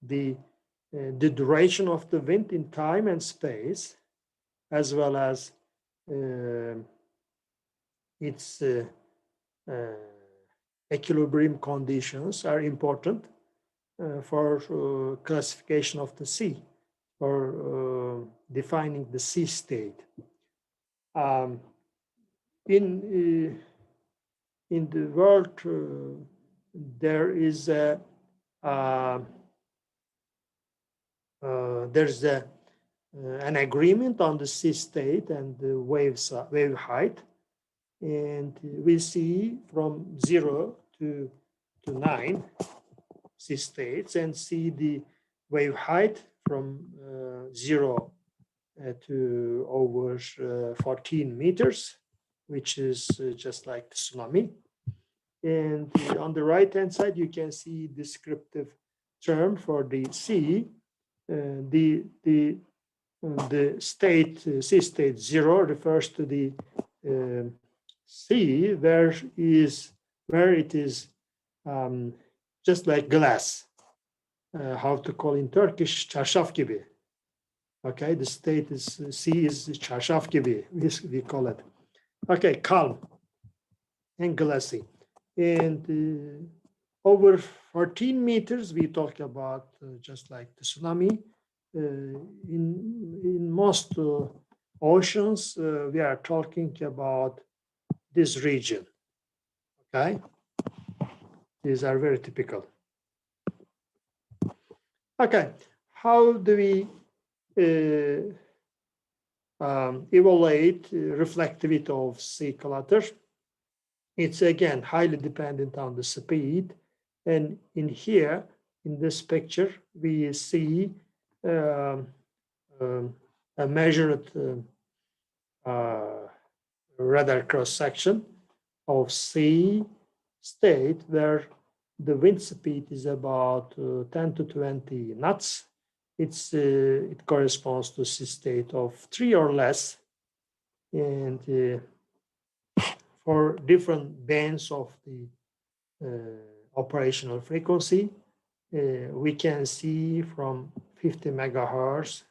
the duration of the wind in time and space, as well as its equilibrium conditions are important for classification of the sea or defining the sea state. In the world, there is there's an agreement on the sea state and the wave height, and we see from 0 to 9 sea states, and see the wave height from 0 to over 14 meters, which is just like the tsunami. And on the right hand side, you can see descriptive term for the sea. The state, sea state 0 refers to the sea where it is just like glass. How to call in Turkish, çarşaf gibi. Okay, the state is sea is çarşaf gibi, we call it. Okay, calm and glassy. And over 14 meters, we talk about just like the tsunami. In most oceans, we are talking about this region. Okay, these are very typical. Okay, how do we evaluate reflectivity of sea clutter? It's again highly dependent on the speed. And in here, in this picture, we see a measured radar cross section of sea state where the wind speed is about 10 to 20 knots. It corresponds to sea state of 3 or less. And for different bands of the operational frequency, we can see from 50 megahertz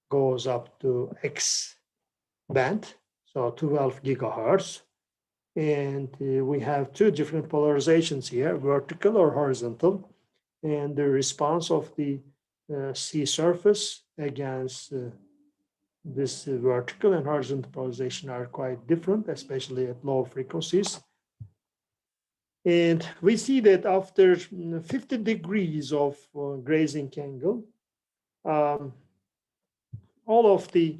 goes up to X band, so 12 gigahertz. And we have two different polarizations here, vertical or horizontal. And the response of the sea surface against this vertical and horizontal polarization are quite different, especially at low frequencies. And we see that after 50 degrees of grazing angle, all of the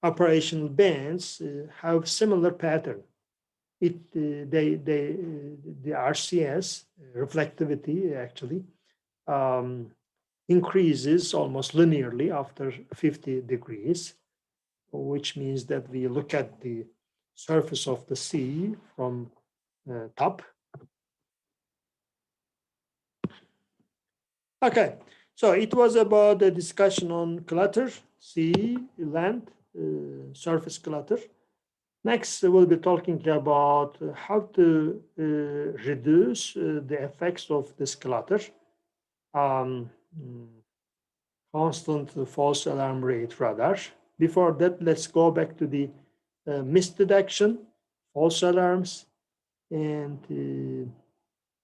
operational bands have similar pattern. The RCS reflectivity actually increases almost linearly after 50 degrees, which means that we look at the surface of the sea from top. Okay, so it was about the discussion on clutter, sea, land, surface clutter. Next, we'll be talking about how to reduce the effects of this clutter. Constant false alarm rate radar. Before that, let's go back to the misdetection, false alarms, and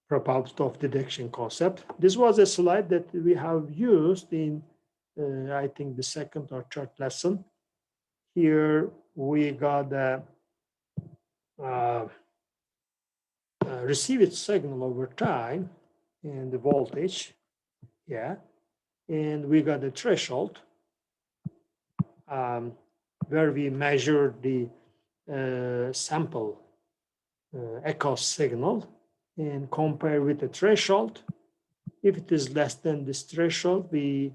propulsed of detection concept. This was a slide that we have used in, I think, the second or third lesson. Here we got a received signal over time and the voltage, yeah, and we got a threshold where we measure the sample echo signal and compare with the threshold. If it is less than this threshold, we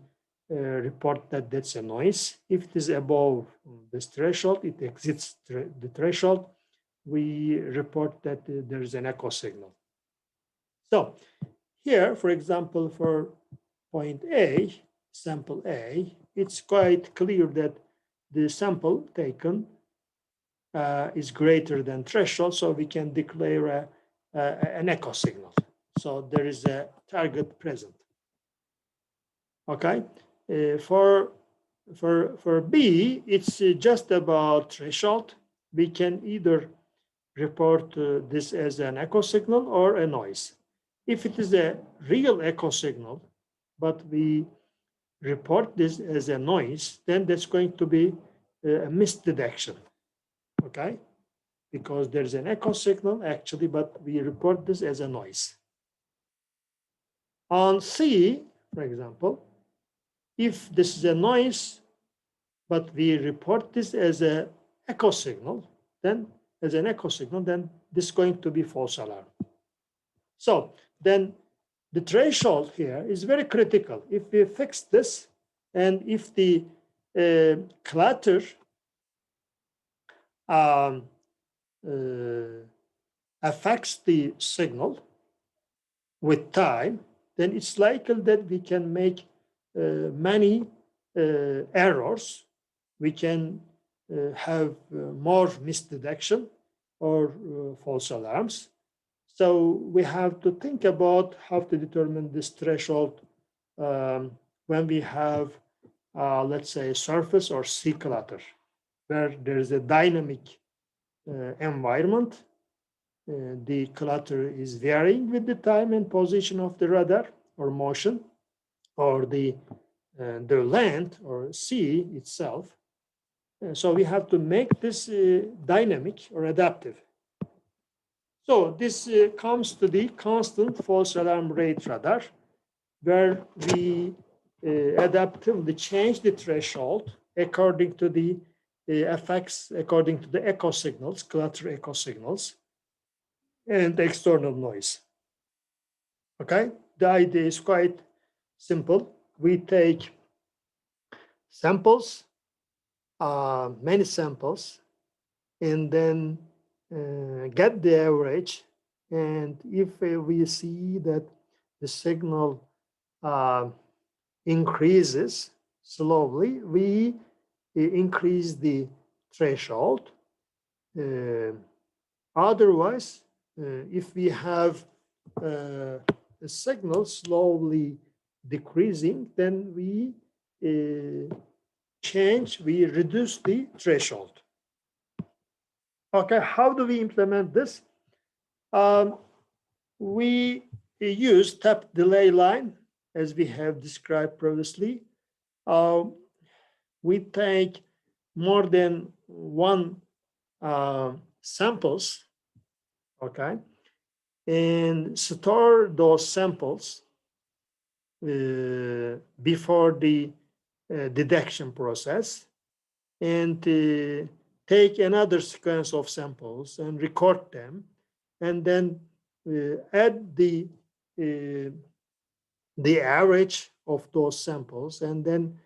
report that that's a noise. If it is above this threshold, it exceeds the threshold, we report that there is an echo signal. So here, for example, for point A, sample A, it's quite clear that the sample taken is greater than threshold, so we can declare an echo signal. So there is a target present. Okay, for B, it's just about threshold. We can either report this as an echo signal or a noise. If it is a real echo signal, but we report this as a noise, then that's going to be a misdetection, okay? Because there's an echo signal actually, but we report this as a noise. On C, for example, if this is a noise, but we report this as an echo signal, then this is going to be false alarm. So then the threshold here is very critical. If we fix this, and if the clutter affects the signal with time, then it's likely that we can make many errors. We can have more misdetection or false alarms. So we have to think about how to determine this threshold when we have, let's say, surface or sea clutter, where there is a dynamic environment. The clutter is varying with the time and position of the radar or motion, or the land or sea itself. So we have to make this dynamic or adaptive. So this comes to the constant false alarm rate radar, where we adaptively change the threshold according to the effects, according to the echo signals, clutter echo signals, and external noise. Okay, the idea is quite simple. we take samples, many samples, and then get the average. And if we see that the signal increases slowly, we increase the threshold. Otherwise, if we have a signal slowly decreasing, then we reduce the threshold. Okay, how do we implement this? We use step delay line, as we have described previously. We take more than one samples, okay, and store those samples before the detection process, and take another sequence of samples and record them, and then add the average of those samples, and then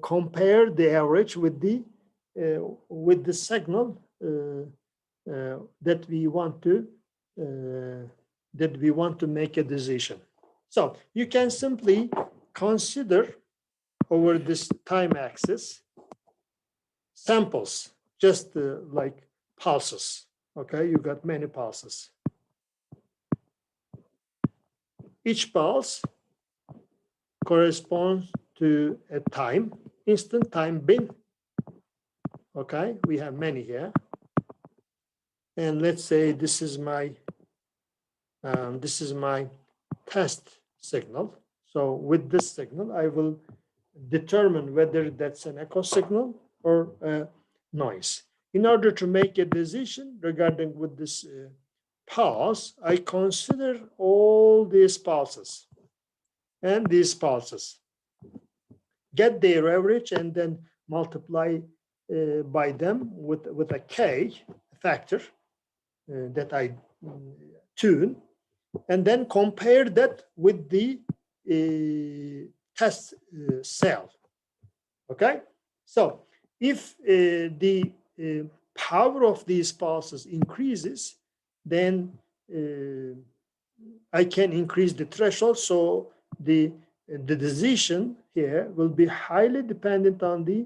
compare the average with the signal that we want to make a decision. So you can simply consider over this time axis samples, just like pulses. Okay, you got many pulses. Each pulse corresponds to a time, instant time bin. Okay, we have many here. And let's say this is my test signal. So with this signal, I will determine whether that's an echo signal or a noise. In order to make a decision regarding with this pulse, I consider all these pulses and these pulses, get their average, and then multiply by them with a k factor that I tune, and then compare that with the test cell. Okay, so if the power of these pulses increases, then I can increase the threshold. So the decision here will be highly dependent on the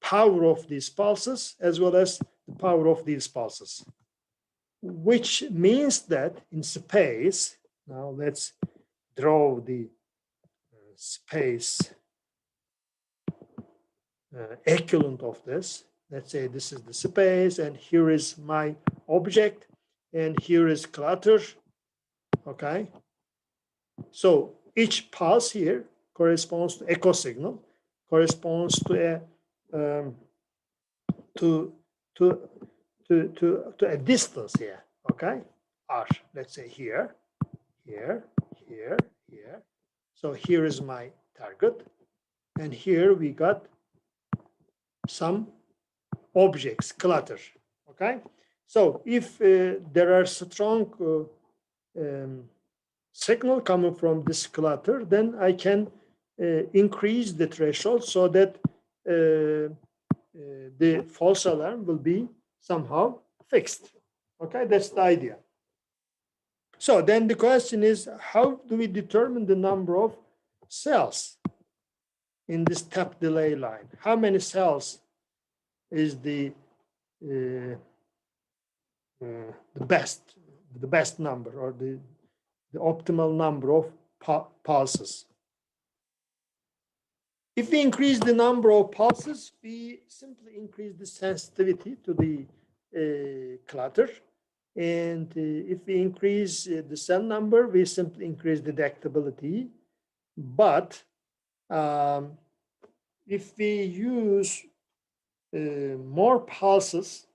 power of these pulses as well as the power of these pulses, which means that in space, now let's draw the space equivalent of this. Let's say this is the space, and here is my object, and here is clutter. Okay, so each pulse here corresponds to echo signal, corresponds to a to a distance here. Okay, r. Let's say here, here, here, here. So here is my target, and here we got some objects, clutter. Okay, so if there are strong signal coming from this clutter, then I can increase the threshold so that the false alarm will be somehow fixed. Okay, that's the idea. So then the question is, how do we determine the number of cells in this step delay line? How many cells is the best number, or the optimal number of pulses? If we increase the number of pulses, we simply increase the sensitivity to the clutter. And if we increase the cell number, we simply increase the detectability. But if we use more pulses,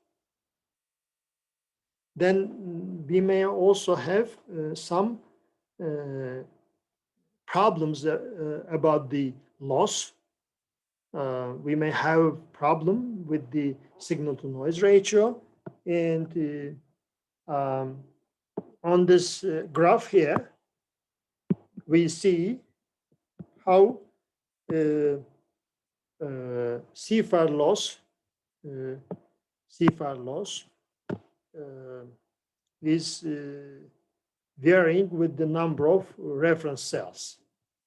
then we may also have some problems about the loss. We may have problem with the signal to noise ratio. And on this graph here, we see how CFAR loss is varying with the number of reference cells.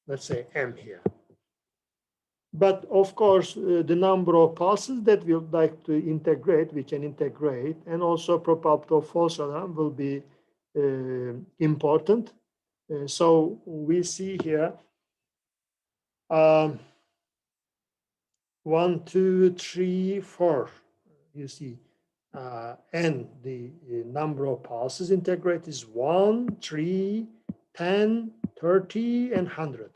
Let's say M here. But of course, the number of pulses that we would like to integrate, we can integrate, and also probability of false alarm will be important. So we see here 1, 2, 3, 4. You see, and the number of pulses integrated is 1, 3, 10, 30, and 100.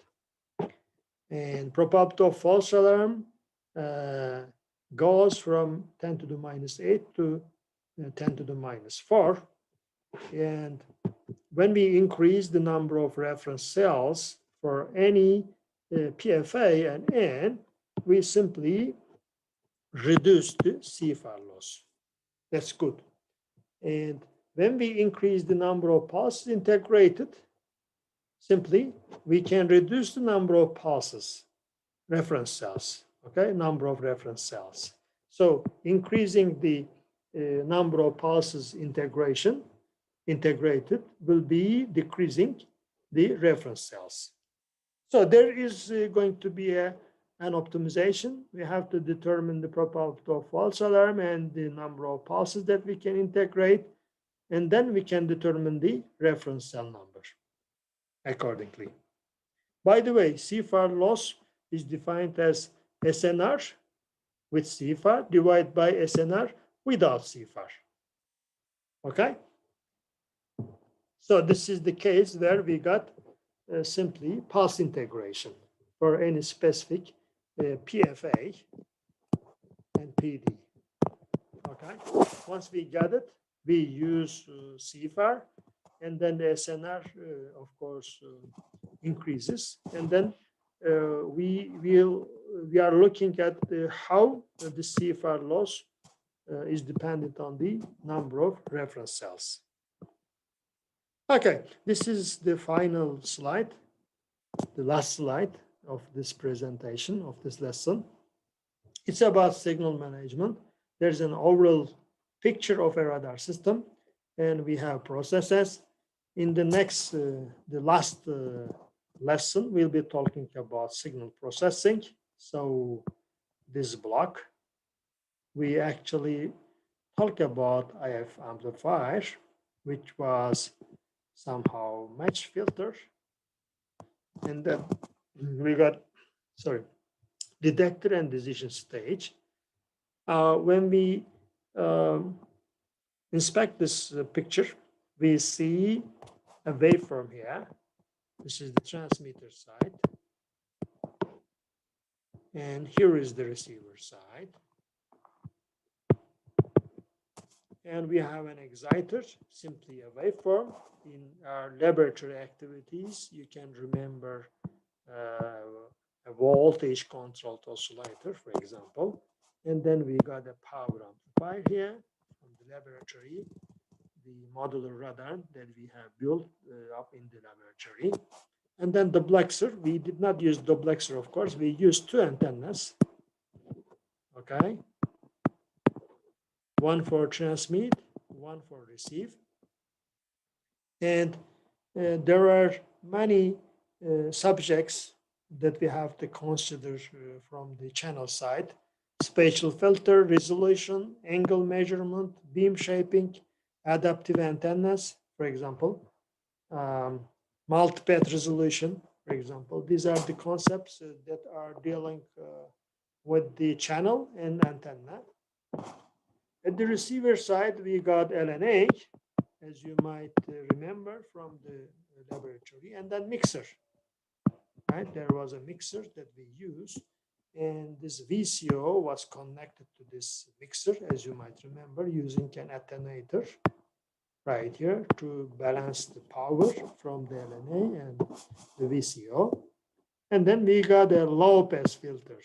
And probability of false alarm goes from 10 to the minus 8 to 10 to the minus 4. And when we increase the number of reference cells for any PFA and N, we simply reduce the CFAR loss. That's good. And when we increase the number of pulses integrated, simply we can reduce the number of pulses, reference cells, okay, number of reference cells. So increasing the number of pulses integrated will be decreasing the reference cells. So there is going to be an optimization. We have to determine the probability of false alarm and the number of pulses that we can integrate, and then we can determine the reference cell number accordingly. By the way, CFAR loss is defined as SNR with CFAR divided by SNR without CFAR. Okay? So this is the case where we got simply pulse integration for any specific PFA and PD. Okay? Once we got it, we use CFAR, and then the SNR, of course, increases, and then we are looking at how the CFR loss is dependent on the number of reference cells. Okay, this is the final slide, the last slide of this presentation, of this lesson. It's about signal management. There's an overall picture of a radar system, and we have processes. In the next, the last lesson, we'll be talking about signal processing. So this block, we actually talk about IF amplifier, which was somehow match filter. And then we got, detector and decision stage. When we inspect this picture, we see a waveform here. This is the transmitter side. And here is the receiver side. And we have an exciter, simply a waveform. In our laboratory activities, you can remember a voltage controlled oscillator, for example. And then we got a power amplifier here from the laboratory, the modular radar that we have built up in the laboratory. And then the duplexer, we did not use duplexer, of course, we used two antennas, okay? One for transmit, one for receive. And there are many subjects that we have to consider from the channel side: spatial filter, resolution, angle measurement, beam shaping, adaptive antennas, for example, multipath resolution, for example. These are the concepts that are dealing with the channel and antenna. At the receiver side, we got LNA, as you might remember from the laboratory, and then mixer. Right? There was a mixer that we used, and this VCO was connected to this mixer, as you might remember, using an attenuator right here to balance the power from the LNA and the VCO. And then we got a low pass filter,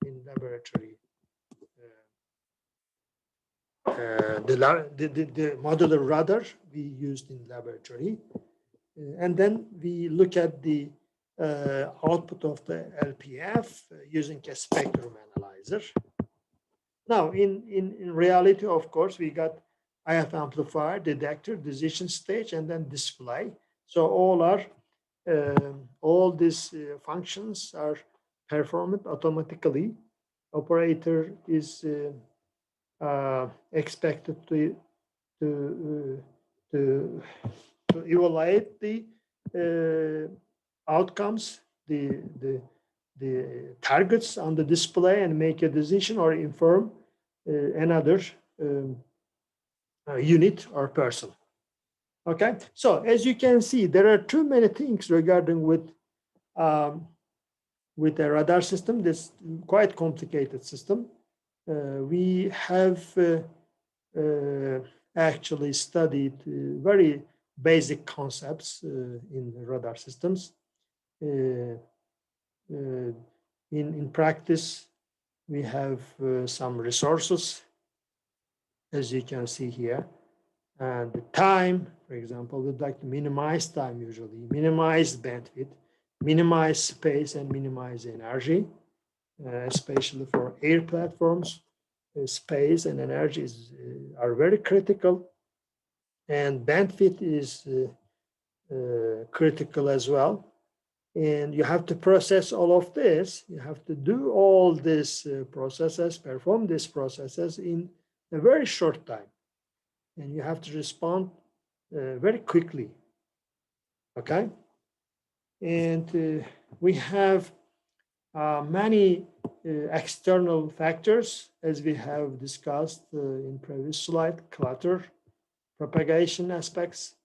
in laboratory. The modular radar we used in laboratory. And then we look at the output of the LPF using a spectrum analyzer. Now, in reality, of course, we got IF amplifier, detector, decision stage, and then display. So all these functions are performed automatically. Operator is expected to, to, to evaluate the outcomes, the targets on the display and make a decision or inform another unit or person. Okay, so as you can see, there are too many things regarding with a radar system. This quite complicated system. We have actually studied very basic concepts in radar systems. In practice, we have some resources, as you can see here. And the time, for example, we'd like to minimize time usually, minimize bandwidth, minimize space, and minimize energy, especially for air platforms. Space and energy are very critical, and bandwidth is critical as well. And you have to process all of this. You have to do all these processes, perform these processes in a very short time. And you have to respond very quickly. Okay? And we have many external factors, as we have discussed in previous slide: clutter, propagation aspects,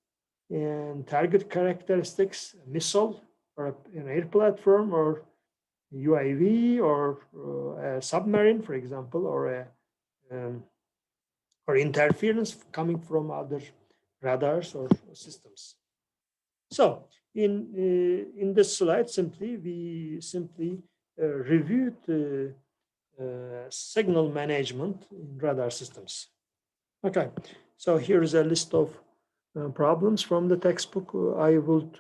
and target characteristics, missile, or an air platform, or UAV, or a submarine, for example, or interference coming from other radars or systems. So in this slide, we simply reviewed signal management in radar systems. Okay, so here is a list of problems from the textbook. I would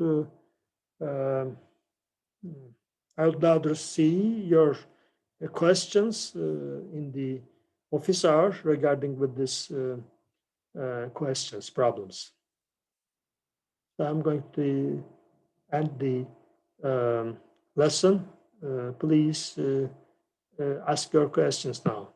rather see your questions in the office hour regarding with this questions, problems. So I'm going to end the lesson. Please ask your questions now.